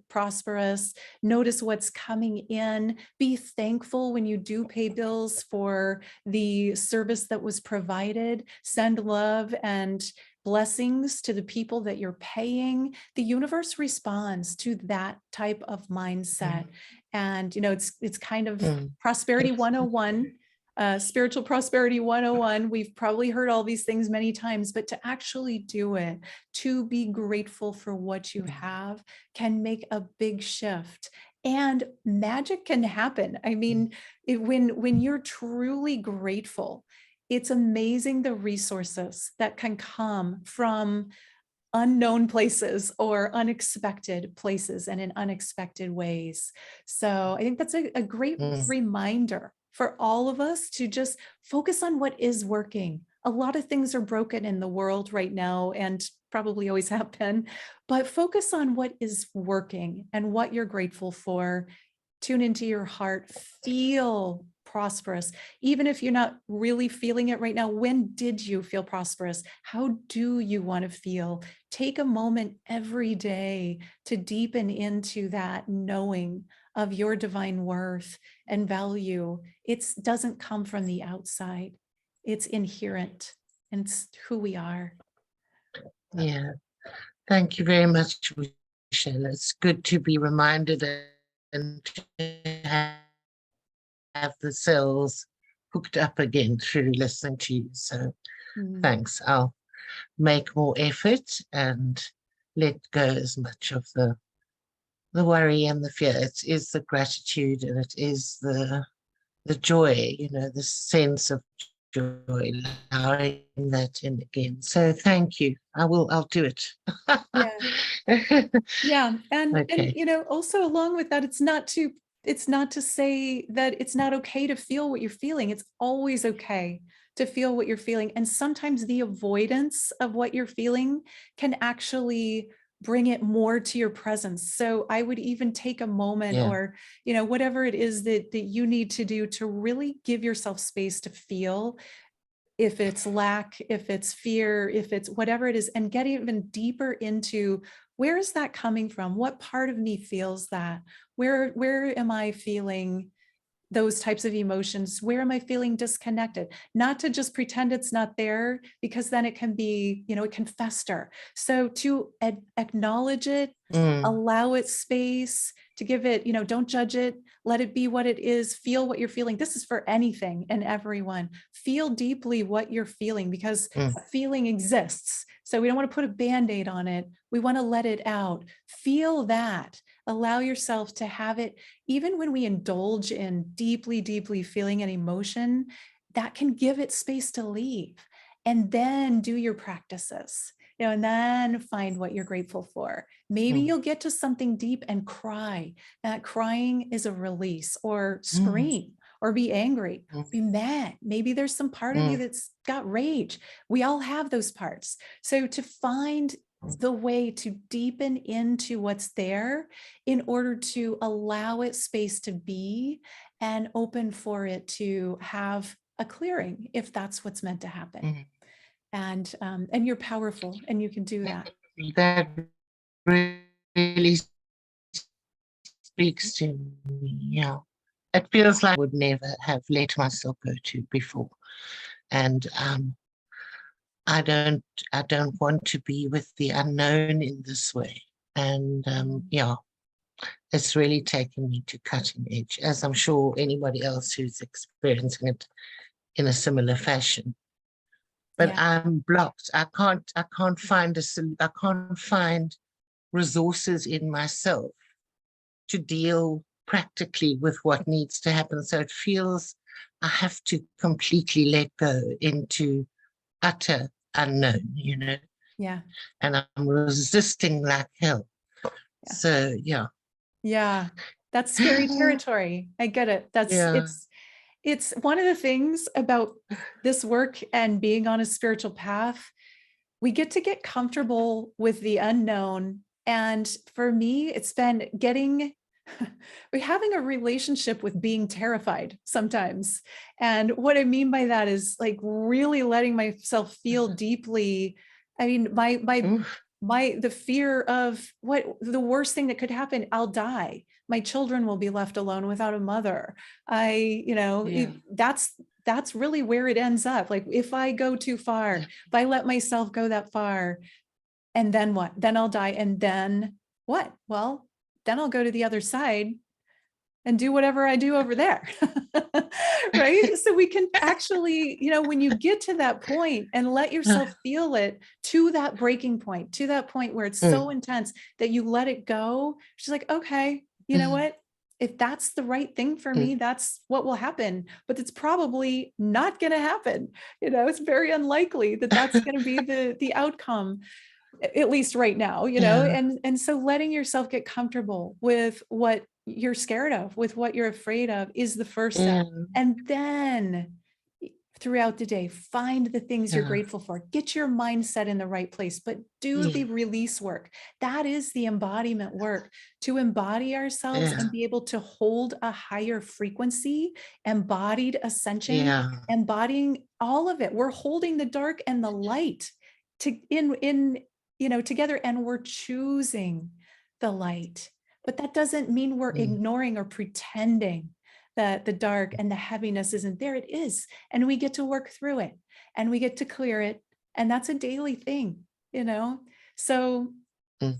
prosperous. Notice what's coming in. Be thankful when you do pay bills for the service that was provided. Send love and blessings to the people that you're paying. The universe responds to that type of mindset. And, you know, it's kind of prosperity 101. Spiritual prosperity 101. We've probably heard all these things many times, but to actually do it, to be grateful for what you have, can make a big shift. And magic can happen. I mean, when you're truly grateful, it's amazing the resources that can come from unknown places or unexpected places and in unexpected ways. So I think that's a great reminder for all of us to just focus on what is working. A lot of things are broken in the world right now and probably always have been, but focus on what is working and what you're grateful for. tune into your heart, feel prosperous. Even if you're not really feeling it right now, when did you feel prosperous? How do you want to feel? Take a moment every day to deepen into that knowing of your divine worth and value. It doesn't come from the outside. It's inherent and it's who we are. Yeah. Thank you very much, Michelle. It's good to be reminded and to have the cells hooked up again through listening to you. So thanks. I'll make more effort and let go as much of the worry and the fear. It is the gratitude and it is the joy, you know, the sense of joy, allowing that in again. So thank you. I'll do it. Yeah. And Okay. you know, also along with that, it's not to say that it's not okay to feel what you're feeling. It's always okay to feel what you're feeling. And sometimes the avoidance of what you're feeling can actually bring it more to your presence. So I would even take a moment or, you know, whatever it is that you need to do to really give yourself space to feel, if it's lack, if it's fear, if it's whatever it is, and get even deeper into where is that coming from? What part of me feels that? Where am I feeling those types of emotions? Where am I feeling disconnected? Not to just pretend it's not there, because then it can be, you know, it can fester. So to acknowledge it, allow it space, to give it, you know, don't judge it, let it be what it is, feel what you're feeling. This is for anything and everyone. Feel deeply what you're feeling, because a feeling exists. So we don't want to put a Band-Aid on it. We want to let it out. Feel that. Allow yourself to have it. Even when we indulge in deeply, deeply feeling an emotion, that can give it space to leave. And then do your practices, you know, and then find what you're grateful for. Maybe you'll get to something deep and cry. That crying is a release, or scream, or be angry, be mad. Maybe there's some part of you that's got rage. We all have those parts. So to find the way to deepen into what's there in order to allow it space to be and open for it to have a clearing, if that's what's meant to happen. And you're powerful and you can do that. That really speaks to me. Yeah. It feels like I would never have let myself go to before. And I don't want to be with the unknown in this way. And yeah, it's really taken me to cutting edge, as I'm sure anybody else who's experiencing it in a similar fashion. But I'm blocked. I can't find resources in myself to deal practically with what needs to happen. So it feels I have to completely let go into utter unknown, you know. Yeah. And I'm resisting like hell. So yeah, that's scary territory. I get it. It's one of the things about this work and being on a spiritual path. We get to get comfortable with the unknown. And for me, it's been having a relationship with being terrified sometimes. And what I mean by that is like really letting myself feel deeply. I mean, the fear of what the worst thing that could happen, I'll die. My children will be left alone without a mother. That's really where it ends up. Like if I go too far, if I let myself go that far, and then what? Then I'll die. And then what? Well, then I'll go to the other side and do whatever I do over there. Right? So we can actually, you know, when you get to that point and let yourself feel it to that breaking point, to that point where it's so intense that you let it go. She's like, okay, you know what? If that's the right thing for me, that's what will happen. But it's probably not going to happen. You know, it's very unlikely that that's going to be the outcome, at least right now, you know. And so letting yourself get comfortable with what you're scared of, with what you're afraid of, is the first step. And then throughout the day. Find the things you're Yeah. grateful for. Get your mindset in the right place, but do Yeah. the release work. That is the embodiment work, to embody ourselves Yeah. and be able to hold a higher frequency, embodied ascension, Yeah. embodying all of it. We're holding the dark and the light together, and we're choosing the light. But that doesn't mean we're Mm. ignoring or pretending that the dark and the heaviness isn't there. It is. And we get to work through it and we get to clear it. And that's a daily thing, So Mm.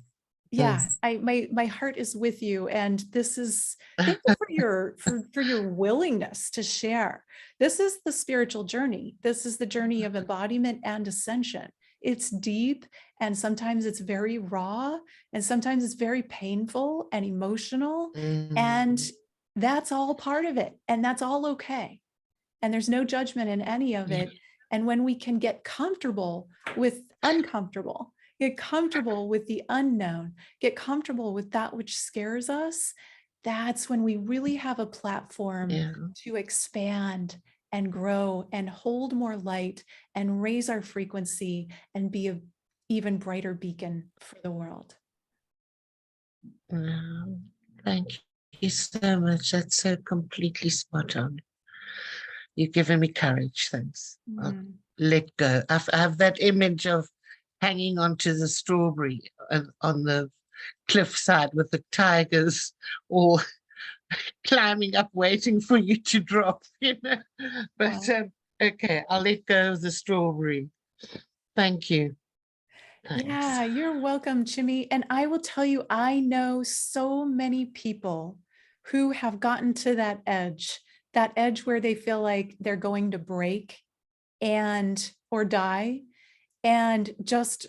yeah, my heart is with you. And this is, thank you for your willingness to share. This is the spiritual journey. This is the journey of embodiment and ascension. It's deep, and sometimes it's very raw, and sometimes it's very painful and emotional. And Mm. that's all part of it. And that's all okay. And there's no judgment in any of Yeah. it. And when we can get comfortable with uncomfortable, get comfortable with the unknown, get comfortable with that which scares us, that's when we really have a platform Yeah. to expand and grow and hold more light and raise our frequency and be an even brighter beacon for the world. Wow. Thank you so much. That's so completely spot on. You've given me courage. Thanks. I'll Mm. let go. I have that image of hanging onto the strawberry on the cliffside with the tigers all climbing up, waiting for you to drop, But okay, I'll let go of the strawberry. Thank you. Thanks. Yeah, you're welcome, Chimmy. And I will tell you, I know so many people who have gotten to that edge where they feel like they're going to break or die, and just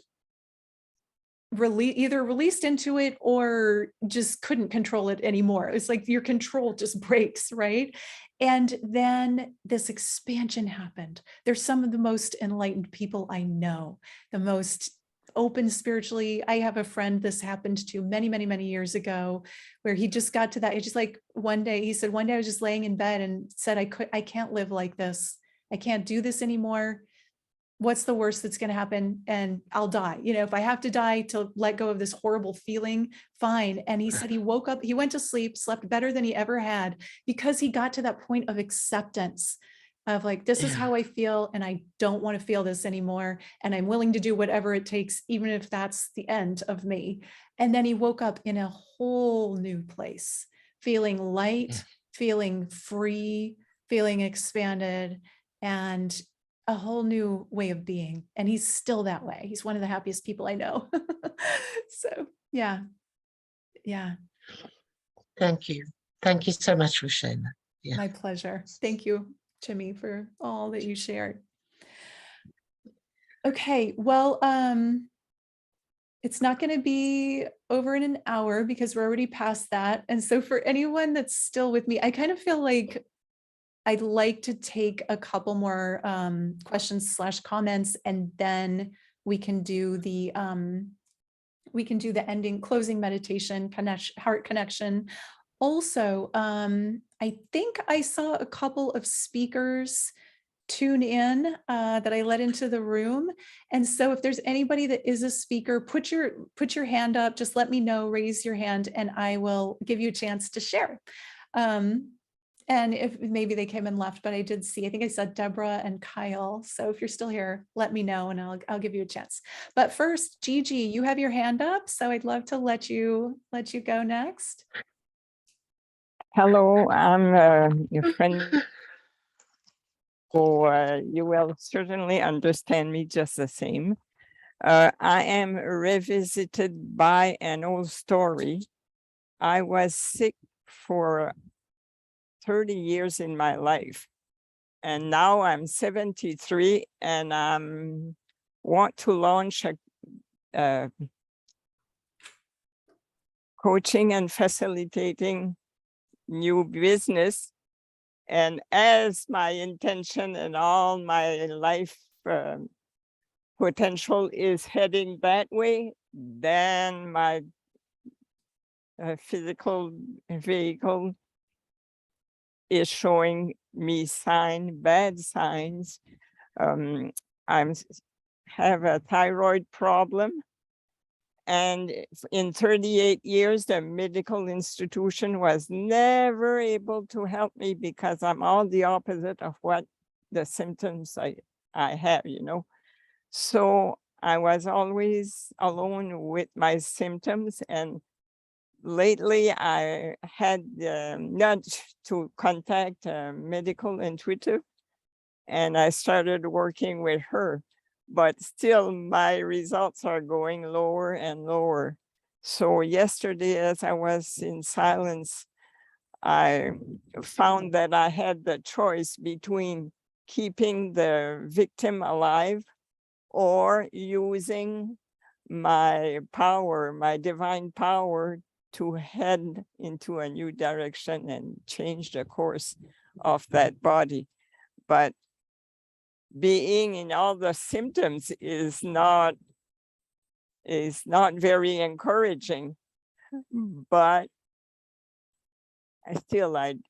either released into it or just couldn't control it anymore. It's like your control just breaks, right? And then this expansion happened. They're some of the most enlightened people I know, the most open spiritually. I have a friend this happened to many, many, many years ago, where he just got to that. It's just like one day, he said, one day I was just laying in bed and said, I can't live like this. I can't do this anymore. What's the worst that's going to happen? And I'll die. If I have to die to let go of this horrible feeling, fine. And he said he woke up, he went to sleep, slept better than he ever had, because he got to that point of acceptance of like, this is how I feel, and I don't want to feel this anymore. And I'm willing to do whatever it takes, even if that's the end of me. And then he woke up in a whole new place, feeling light, feeling free, feeling expanded, and a whole new way of being. And he's still that way. He's one of the happiest people I know. So yeah. Thank you. Thank you so much for sharing that. Yeah. My pleasure. Thank you, Jimmy, for all that you shared. Okay, well, it's not going to be over in an hour because we're already past that. And so for anyone that's still with me, I kind of feel like I'd like to take a couple more questions/comments, and then we can do the ending closing meditation, heart connection. Also, I think I saw a couple of speakers tune in that I let into the room. And so if there's anybody that is a speaker, put your hand up, just let me know, raise your hand, and I will give you a chance to share. And if maybe they came and left, but I did see, I think I saw Deborah and Kyle. So if you're still here, let me know and I'll give you a chance. But first, Gigi, you have your hand up. So I'd love to let you go next. Hello, I'm your friend. So you will certainly understand me just the same. I am revisited by an old story. I was sick for 30 years in my life, and now I'm 73, and I want to launch a coaching and facilitating new business. And as my intention and all my life potential is heading that way, then my physical vehicle is showing me bad signs. I'm have a thyroid problem. And in 38 years, the medical institution was never able to help me because I'm all the opposite of what the symptoms I have, you know. So I was always alone with my symptoms. And lately I had the nudge to contact a medical intuitive, and I started working with her. But still my results are going lower and lower. So yesterday, as I was in silence, I found that I had the choice between keeping the victim alive or using my power, my divine power, to head into a new direction and change the course of that body. But being in all the symptoms is not very encouraging, but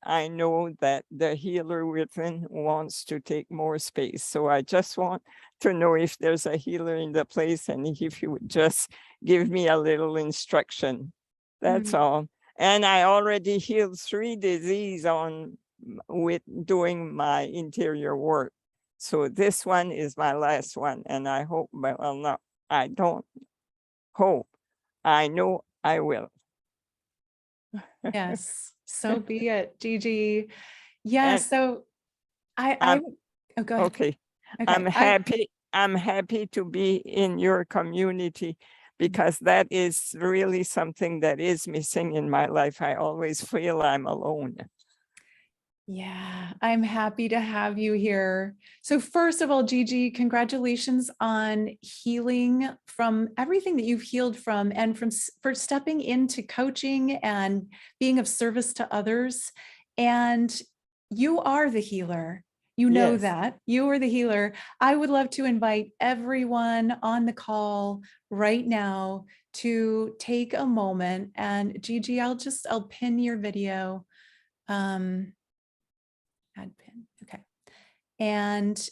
I know that the healer within wants to take more space. So I just want to know if there's a healer in the place, and if you would just give me a little instruction. That's all. And I already healed 3 diseases with doing my interior work. So this one is my last one, and I hope, well, no, I don't hope, I know I will. Yes, so be it, Gigi. Yeah, And so I I'm- oh, go ahead. Okay, Okay, I'm happy to be in your community, because that is really something that is missing in my life. I always feel I'm alone. Yeah, I'm happy to have you here. So first of all, Gigi, congratulations on healing from everything that you've healed from, and for stepping into coaching and being of service to others. And you are the healer. You know Yes. that. You are the healer. I would love to invite everyone on the call right now to take a moment. And Gigi, I'll pin your video. Add pin. Okay. And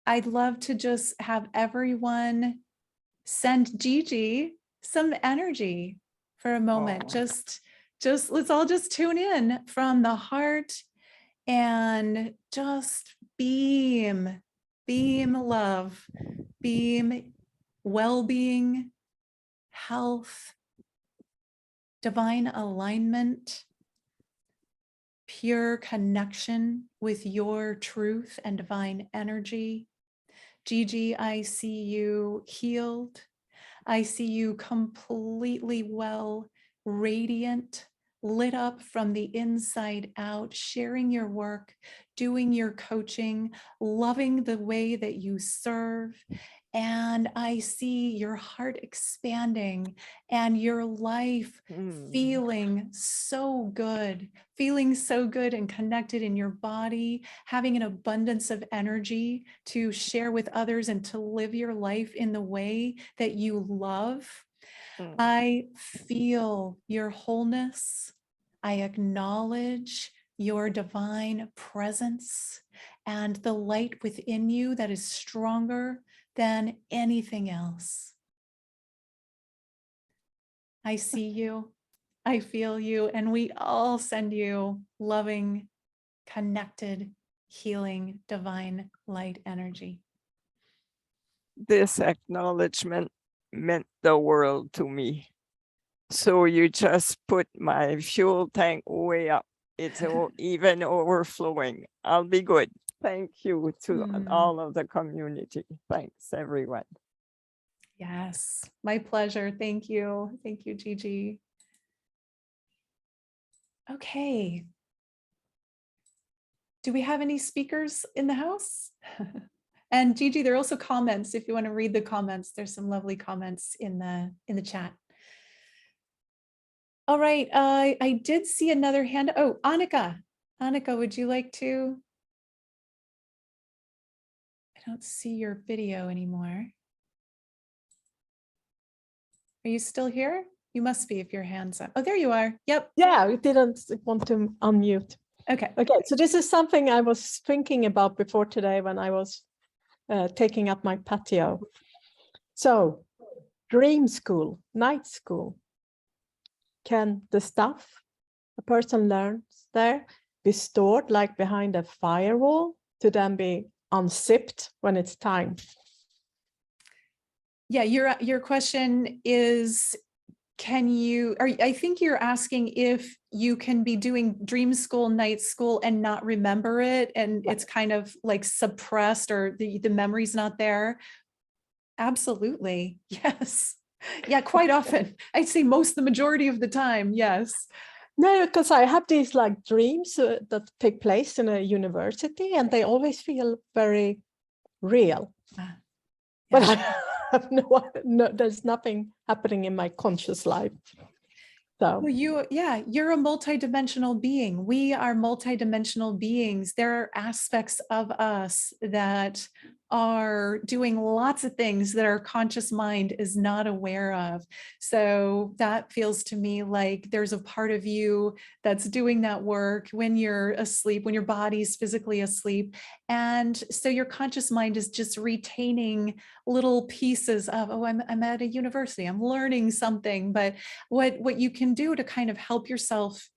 I'd love to just have everyone send Gigi some energy for a moment. Aw. Just let's all just tune in from the heart and just beam love, beam well-being, health, divine alignment, pure connection with your truth and divine energy. Gigi, I see you healed. I see you completely well, radiant, lit up from the inside out, sharing your work, doing your coaching, loving the way that you serve. And I see your heart expanding and your life feeling so good and connected in your body, having an abundance of energy to share with others and to live your life in the way that you love. I feel your wholeness. I acknowledge your divine presence and the light within you that is stronger than anything else. I see you, I feel you, and we all send you loving, connected, healing, divine light energy. This acknowledgement meant the world to me. So you just put my fuel tank way up. It's even overflowing. I'll be good. Thank you to all of the community. Thanks, everyone. Yes, my pleasure. Thank you. Thank you, Gigi. Okay. Do we have any speakers in the house? And Gigi, there are also comments. If you want to read the comments, there's some lovely comments in the chat. All right, I did see another hand. Oh, Annika. Annika, would you like to? I don't see your video anymore. Are you still here? You must be if your hand's up. Oh, there you are. Yep. Yeah, we didn't want to unmute. Okay. Okay, so this is something I was thinking about before today when I was taking up my patio. So, dream school, night school. Can the stuff a person learns there be stored like behind a firewall to then be unzipped when it's time? Yeah, your question is, I think you're asking if you can be doing dream school, night school and not remember it, and it's kind of like suppressed or the memory's not there. Absolutely. Yes. Yeah, quite often. I'd say the majority of the time. Yes. No, because I have these like dreams that take place in a university and they always feel very real. Ah, But yeah. I have no, there's nothing happening in my conscious life. So Well, you're a multidimensional being. We are multidimensional beings. There are aspects of us that are doing lots of things that our conscious mind is not aware of. So that feels to me like there's a part of you that's doing that work when you're asleep, when your body's physically asleep. And so your conscious mind is just retaining little pieces of, oh, I'm at a university, I'm learning something. But what you can do to kind of help yourself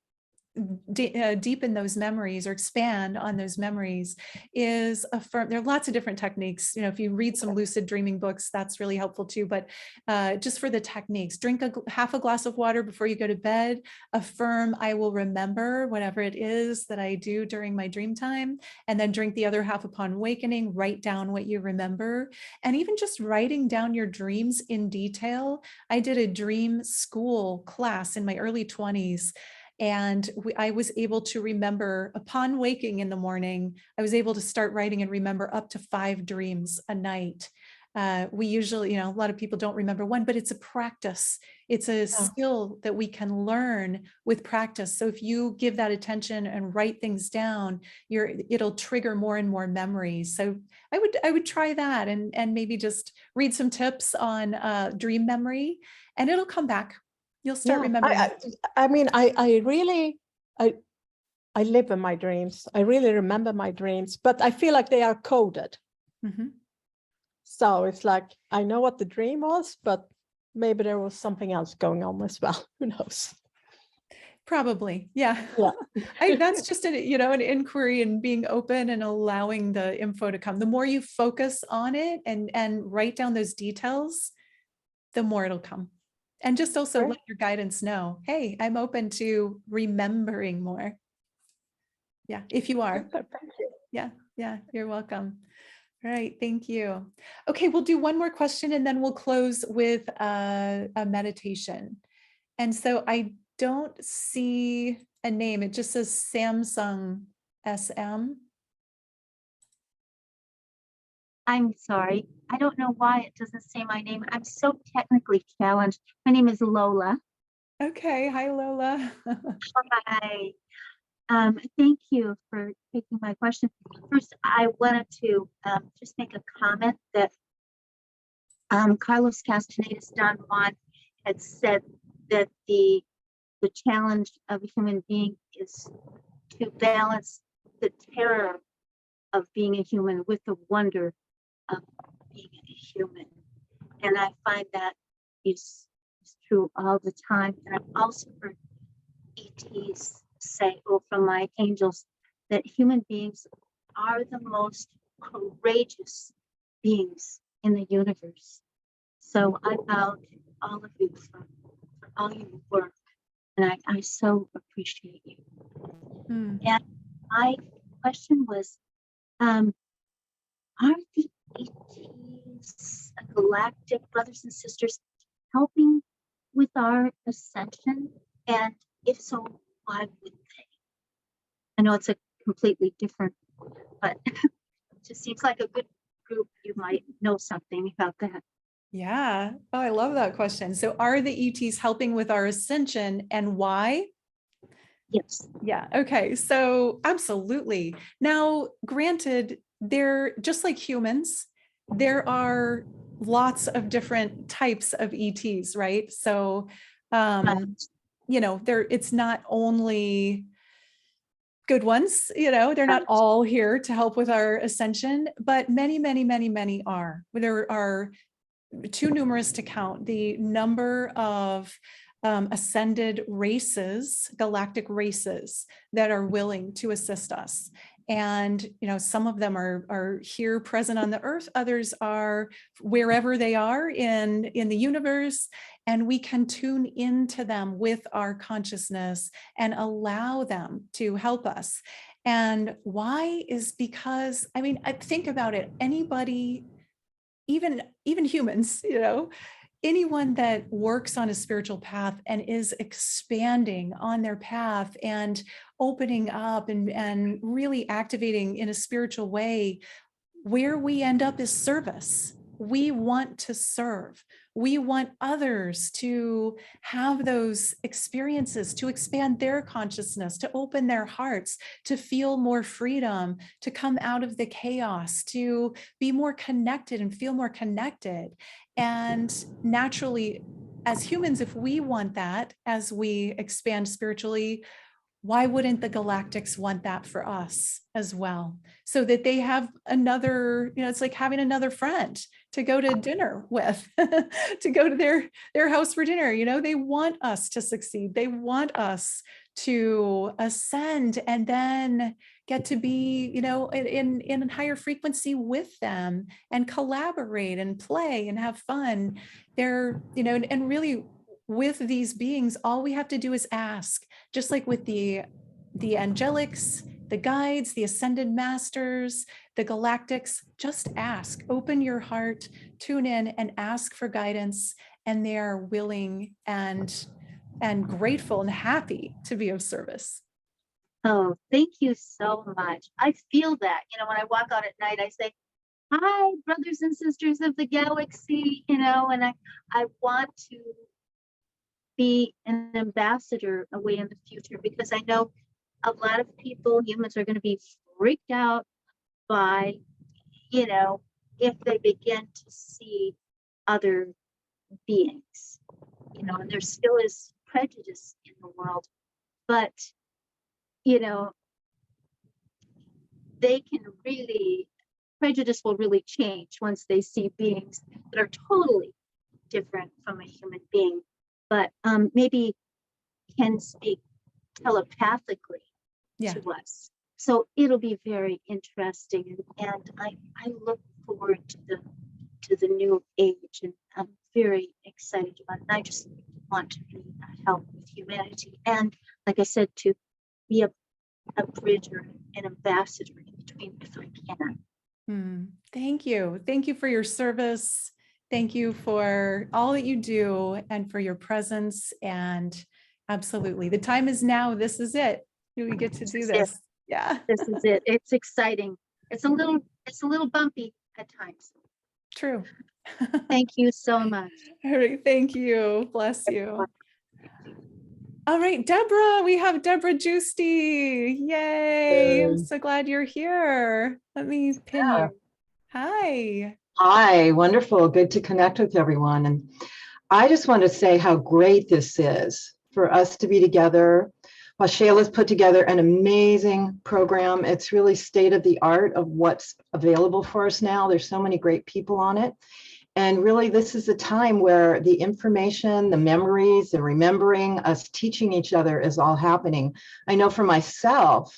deepen those memories or expand on those memories is there are lots of different techniques. If you read some lucid dreaming books, that's really helpful too. But just for the techniques, drink half a glass of water before you go to bed, affirm, I will remember whatever it is that I do during my dream time, and then drink the other half upon awakening, write down what you remember, and even just writing down your dreams in detail. I did a dream school class in my early 20s. And I was able to remember upon waking in the morning, I was able to start writing and remember up to 5 dreams a night. We usually, a lot of people don't remember one, but it's a practice. It's a skill that we can learn with practice. So if you give that attention and write things down, it'll trigger more and more memories. So I would try that and maybe just read some tips on dream memory, and it'll come back. You'll start remembering. I mean, I really live in my dreams. I really remember my dreams, but I feel like they are coded. Mhm. So it's like, I know what the dream was, but maybe there was something else going on as well. Who knows? Probably. Yeah. Yeah. That's just an inquiry and being open and allowing the info to come. The more you focus on it and write down those details, the more it'll come. And just also let your guidance know, hey, I'm open to remembering more. Yeah, if you are. Thank you. Yeah, you're welcome. All right, thank you. Okay, we'll do one more question and then we'll close with a meditation. And so I don't see a name. It just says Samsung SM. I'm sorry. I don't know why it doesn't say my name. I'm so technically challenged. My name is Lola. Okay. Hi, Lola. Hi. Thank you for taking my question. First, I wanted to just make a comment that Carlos Castaneda's Don Juan had said that the challenge of a human being is to balance the terror of being a human with the wonder of being a human. And I find that is true all the time. And I've also heard ETs say, or from my angels, that human beings are the most courageous beings in the universe. So I bow to all of you for all your work. And I so appreciate you. And my question was, are the ETs, galactic brothers and sisters, helping with our ascension? And if so, why would they? I know it's a completely different, but it just seems like a good group. You might know something about that. Yeah. Oh, I love that question. So are the ETs helping with our ascension and why? Yes. Yeah. Okay. So absolutely. Now, granted, they're just like humans. There are lots of different types of ETs, right? So, it's not only good ones, they're not all here to help with our ascension, but many, many, many, many are. There are too numerous to count the number of ascended races, galactic races that are willing to assist us. And, some of them are here present on the earth. Others are wherever they are in the universe. And we can tune into them with our consciousness and allow them to help us. And why is because, I think about it, anybody, even humans, anyone that works on a spiritual path and is expanding on their path and opening up and really activating in a spiritual way, where we end up is service. We want to serve. We want others to have those experiences, to expand their consciousness, to open their hearts, to feel more freedom, to come out of the chaos, to be more connected and feel more connected. And naturally, as humans, if we want that, as we expand spiritually, why wouldn't the galactics want that for us as well? So that they have another, it's like having another friend to go to dinner with, to go to their house for dinner. They want us to succeed. They want us to ascend and then get to be, in higher frequency with them and collaborate and play and have fun. They're, and really with these beings, all we have to do is ask, just like with the angelics, the guides, the ascended masters, the galactics, just ask, open your heart, tune in and ask for guidance. And they are willing and grateful and happy to be of service. Oh, thank you so much. I feel that, when I walk out at night, I say, hi, brothers and sisters of the galaxy, and I want to be an ambassador away in the future, because I know a lot of people, humans, are going to be freaked out by, if they begin to see other beings, and there still is prejudice in the world, but, they can really, prejudice will really change once they see beings that are totally different from a human being, but maybe can speak telepathically to us. So it'll be very interesting, and I look forward to the new age, and I'm very excited about it. I just want to be a help with humanity, and like I said, to be a bridge or an ambassador in between if I can. Thank you. Thank you for your service. Thank you for all that you do and for your presence. And absolutely, the time is now. This is it. We get to do this. Yeah. This is it. It's exciting. It's a little bumpy at times. True. Thank you so much. All right. Thank you. Bless you. All right, Deborah, we have Deborah Giusti. Yay. I'm so glad you're here. Let me pin you. Hi. Hi, wonderful. Good to connect with everyone. And I just want to say how great this is for us to be together. Well, Shayla's put together an amazing program. It's really state of the art of what's available for us now. There's so many great people on it. And really, this is a time where the information, the memories, the remembering, us teaching each other is all happening. I know for myself,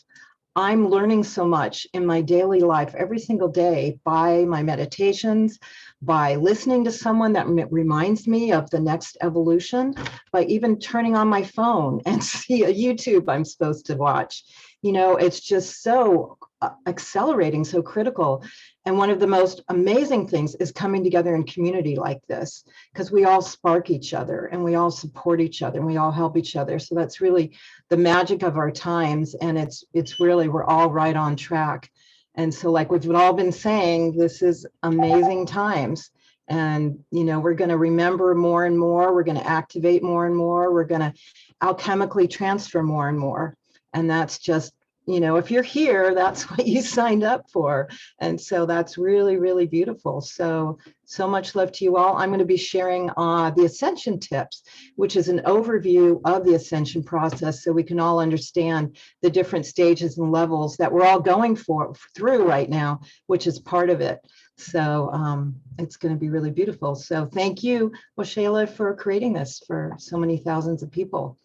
I'm learning so much in my daily life every single day by my meditations, by listening to someone that reminds me of the next evolution, by even turning on my phone and see a YouTube I'm supposed to watch. It's just so accelerating, so critical. And one of the most amazing things is coming together in community like this, because we all spark each other and we all support each other and we all help each other. So that's really the magic of our times. And it's really, we're all right on track. And so like we've all been saying, this is amazing times. And, we're going to remember more and more. We're going to activate more and more. We're going to alchemically transfer more and more. And that's just you know, if you're here, that's what you signed up for. And so that's really, really beautiful. So much love to you all. I'm going to be sharing the Ascension tips, which is an overview of the Ascension process, so we can all understand the different stages and levels that we're all going through right now, which is part of it. So it's going to be really beautiful. So thank you, Shayla, for creating this for so many thousands of people.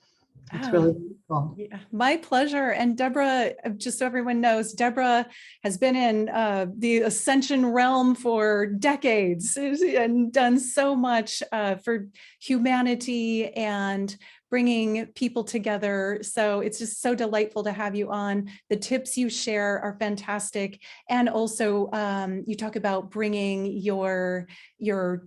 It's really beautiful. Yeah, my pleasure. And Deborah, just so everyone knows, Deborah has been in the Ascension realm for decades and done so much for humanity and bringing people together. So it's just so delightful to have you on. The tips you share are fantastic. And also you talk about bringing your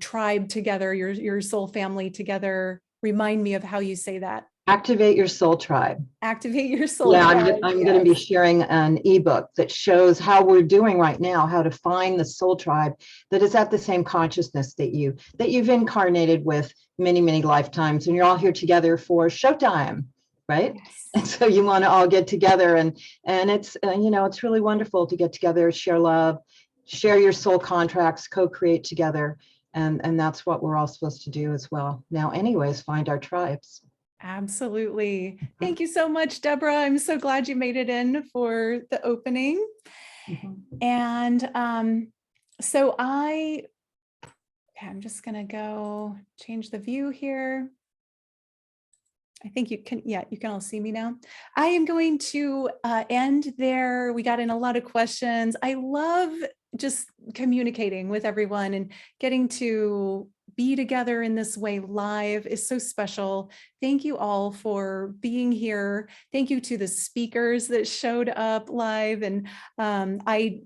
tribe together, your soul family together. Remind me of how you say that. Activate your soul tribe. Activate your soul tribe. tribe. I'm going to be sharing an ebook that shows how we're doing right now, how to find the soul tribe that is at the same consciousness that you've incarnated with many, many lifetimes, and you're all here together for showtime, right? Yes. And so you want to all get together, and it's you know, it's really wonderful to get together, share love, share your soul contracts, co-create together, and that's what we're all supposed to do as well. Now, anyways, find our tribes. Absolutely. Thank you so much, Deborah. I'm so glad you made it in for the opening. And so I'm just going to go change the view here. I think you can, yeah, you can all see me now. I am going to end there. We got in a lot of questions. I love just communicating with everyone and getting to be together in this way live is so special. Thank you all for being here. Thank you to the speakers that showed up live. And I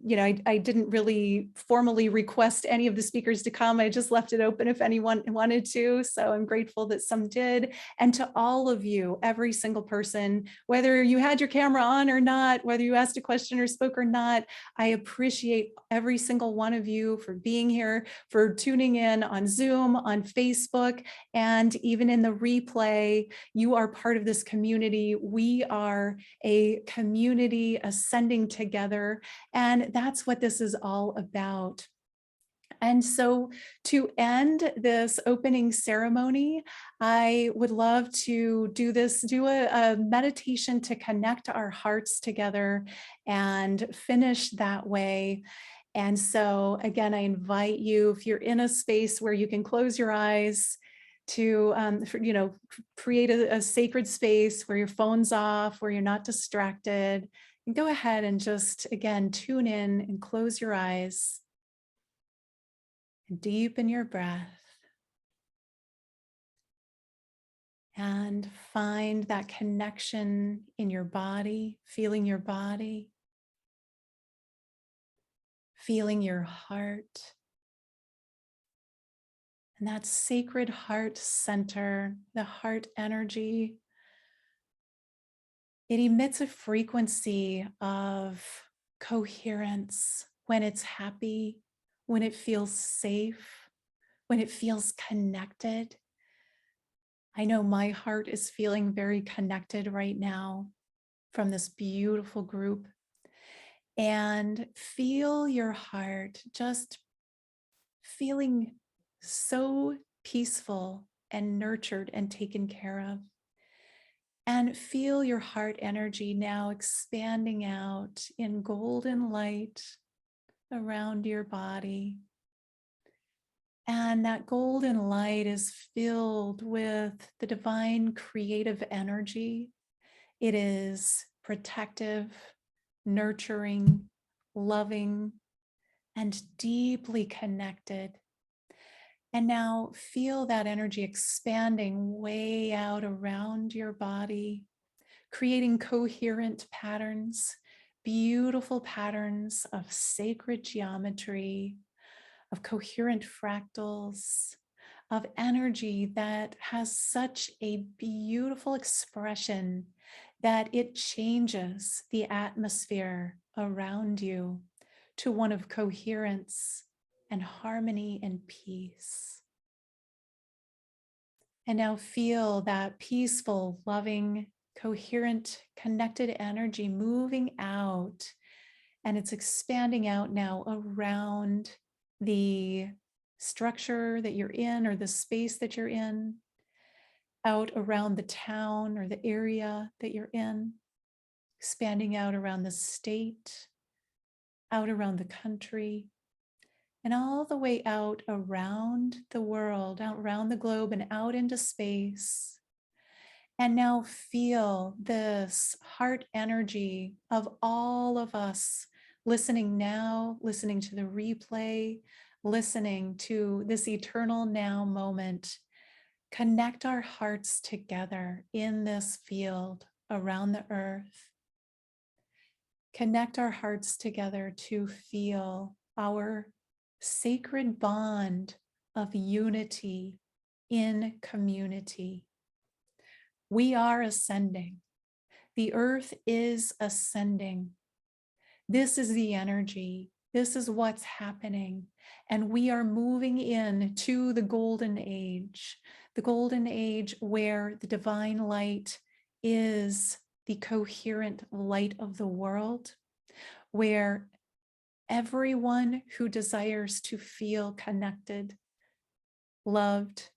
didn't really formally request any of the speakers to come. I just left it open if anyone wanted to. So I'm grateful that some did. And to all of you, every single person, whether you had your camera on or not, whether you asked a question or spoke or not, I appreciate every single one of you for being here, for tuning in on Zoom, on Facebook, and even in the replay. You are part of this community. We are a community ascending together, and that's what this is all about. And so to end this opening ceremony, I would love to do a meditation to connect our hearts together and finish that way. And so again, I invite you, if you're in a space where you can close your eyes, to create a sacred space where your phone's off, where you're not distracted, and go ahead and just, again, tune in and close your eyes. Deepen your breath and find that connection in your body, feeling your body, feeling your heart, and that sacred heart center, the heart energy. It emits a frequency of coherence when it's happy, when it feels safe, when it feels connected. I know my heart is feeling very connected right now from this beautiful group. And feel your heart just feeling so peaceful and nurtured and taken care of. And feel your heart energy now expanding out in golden light around your body. And that golden light is filled with the divine creative energy. It is protective, nurturing, loving, and deeply connected. And now feel that energy expanding way out around your body, creating coherent patterns, beautiful patterns of sacred geometry, of coherent fractals, of energy that has such a beautiful expression that it changes the atmosphere around you to one of coherence and harmony and peace. And now feel that peaceful, loving, coherent, connected energy moving out, and it's expanding out now around the structure that you're in or the space that you're in, out around the town or the area that you're in, expanding out around the state, out around the country, and all the way out around the world, out around the globe and out into space. And now feel this heart energy of all of us listening now, listening to the replay, listening to this eternal now moment. Connect our hearts together in this field around the earth. Connect our hearts together to feel our sacred bond of unity in community. We are ascending. The earth is ascending. This is the energy. This is what's happening. And we are moving into the golden age where the divine light is the coherent light of the world, where everyone who desires to feel connected, loved,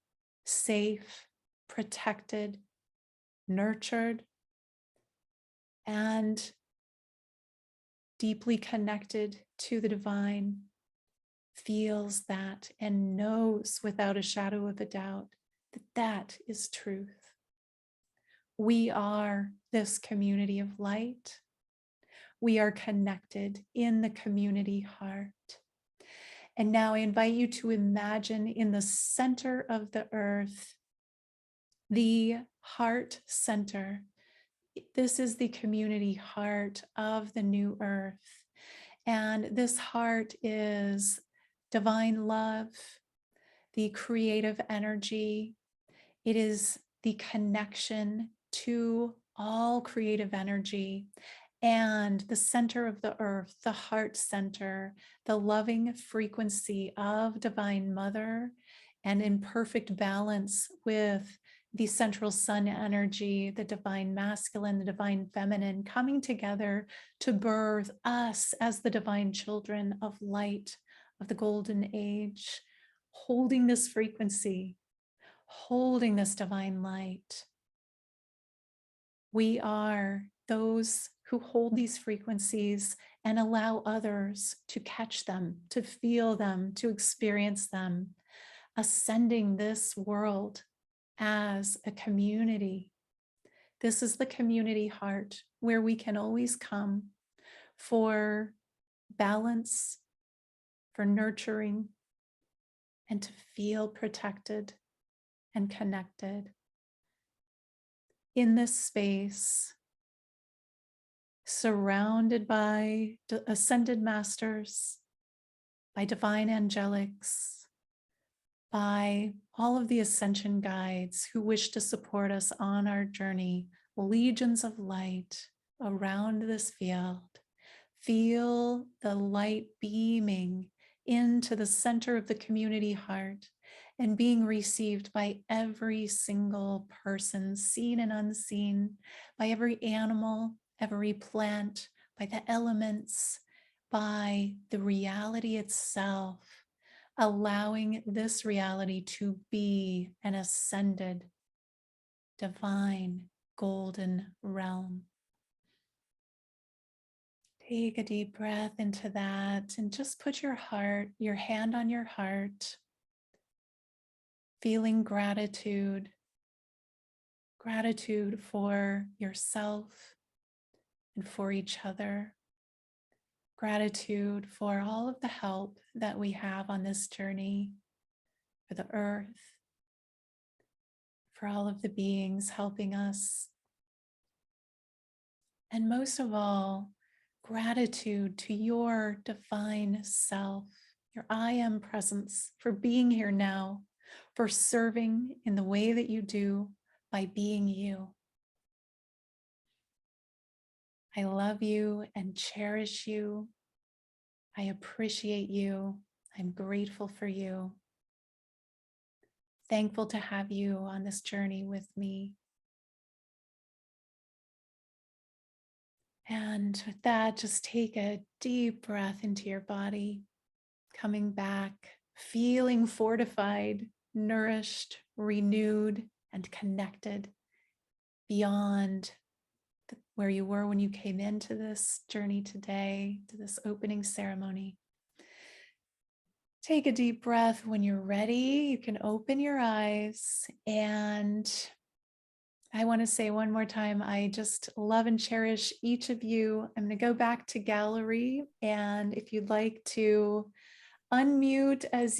safe, protected, nurtured, and deeply connected to the divine feels that and knows without a shadow of a doubt that that is truth. We are this community of light. We are connected in the community heart. And now I invite you to imagine in the center of the earth, the heart center. This is the community heart of the new earth. And this heart is divine love, the creative energy. It is the connection to all creative energy. And the center of the earth, the heart center, the loving frequency of Divine Mother, and in perfect balance with the central sun energy, the divine masculine, the divine feminine, coming together to birth us as the divine children of light, of the golden age, holding this frequency, holding this divine light. We are those who hold these frequencies and allow others to catch them, to feel them, to experience them, ascending this world as a community. This is the community heart where we can always come for balance, for nurturing, and to feel protected and connected. In this space, surrounded by ascended masters, by divine angelics, by all of the ascension guides who wish to support us on our journey, legions of light around this field. Feel the light beaming into the center of the community heart and being received by every single person, seen and unseen, by every animal, every plant, by the elements, by the reality itself, allowing this reality to be an ascended, divine, golden realm. Take a deep breath into that and just put your hand on your heart, feeling gratitude for yourself and for each other. Gratitude for all of the help that we have on this journey, for the earth, for all of the beings helping us. And most of all, gratitude to your divine self, your I am presence, for being here now, for serving in the way that you do by being you. I love you and cherish you. I appreciate you. I'm grateful for you. Thankful to have you on this journey with me. And with that, just take a deep breath into your body, coming back, feeling fortified, nourished, renewed, and connected beyond where you were when you came into this journey today, to this opening ceremony. Take a deep breath. When you're ready, you can open your eyes. And I want to say one more time, I just love and cherish each of you. I'm going to go back to gallery. And if you'd like to unmute as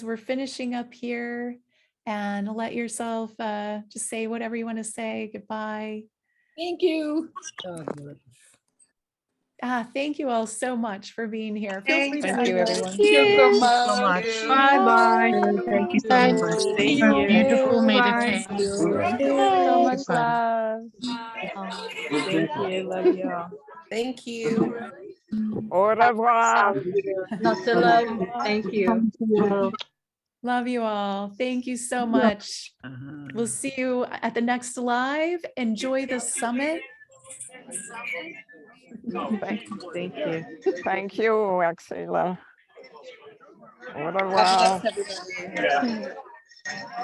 we're finishing up here, and let yourself just say whatever you want to say. Goodbye. Thank you. Thank you all so much for being here. Feel free to Thank you, unmute. everyone. Thank you so much. Bye-bye. Thank you so much. Thank For you. beautiful Bye. meditation. So much Goodbye. love. Thank you. Love you all. Thank you. Au revoir. Lots of love. Thank you. Love you all. Thank you so much. We'll see you at the next live. Enjoy the summit. Thank you. Thank you, Axela. Au God revoir. bless everybody.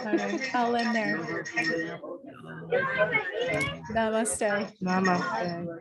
All right, I'll end there. Namaste. Namaste.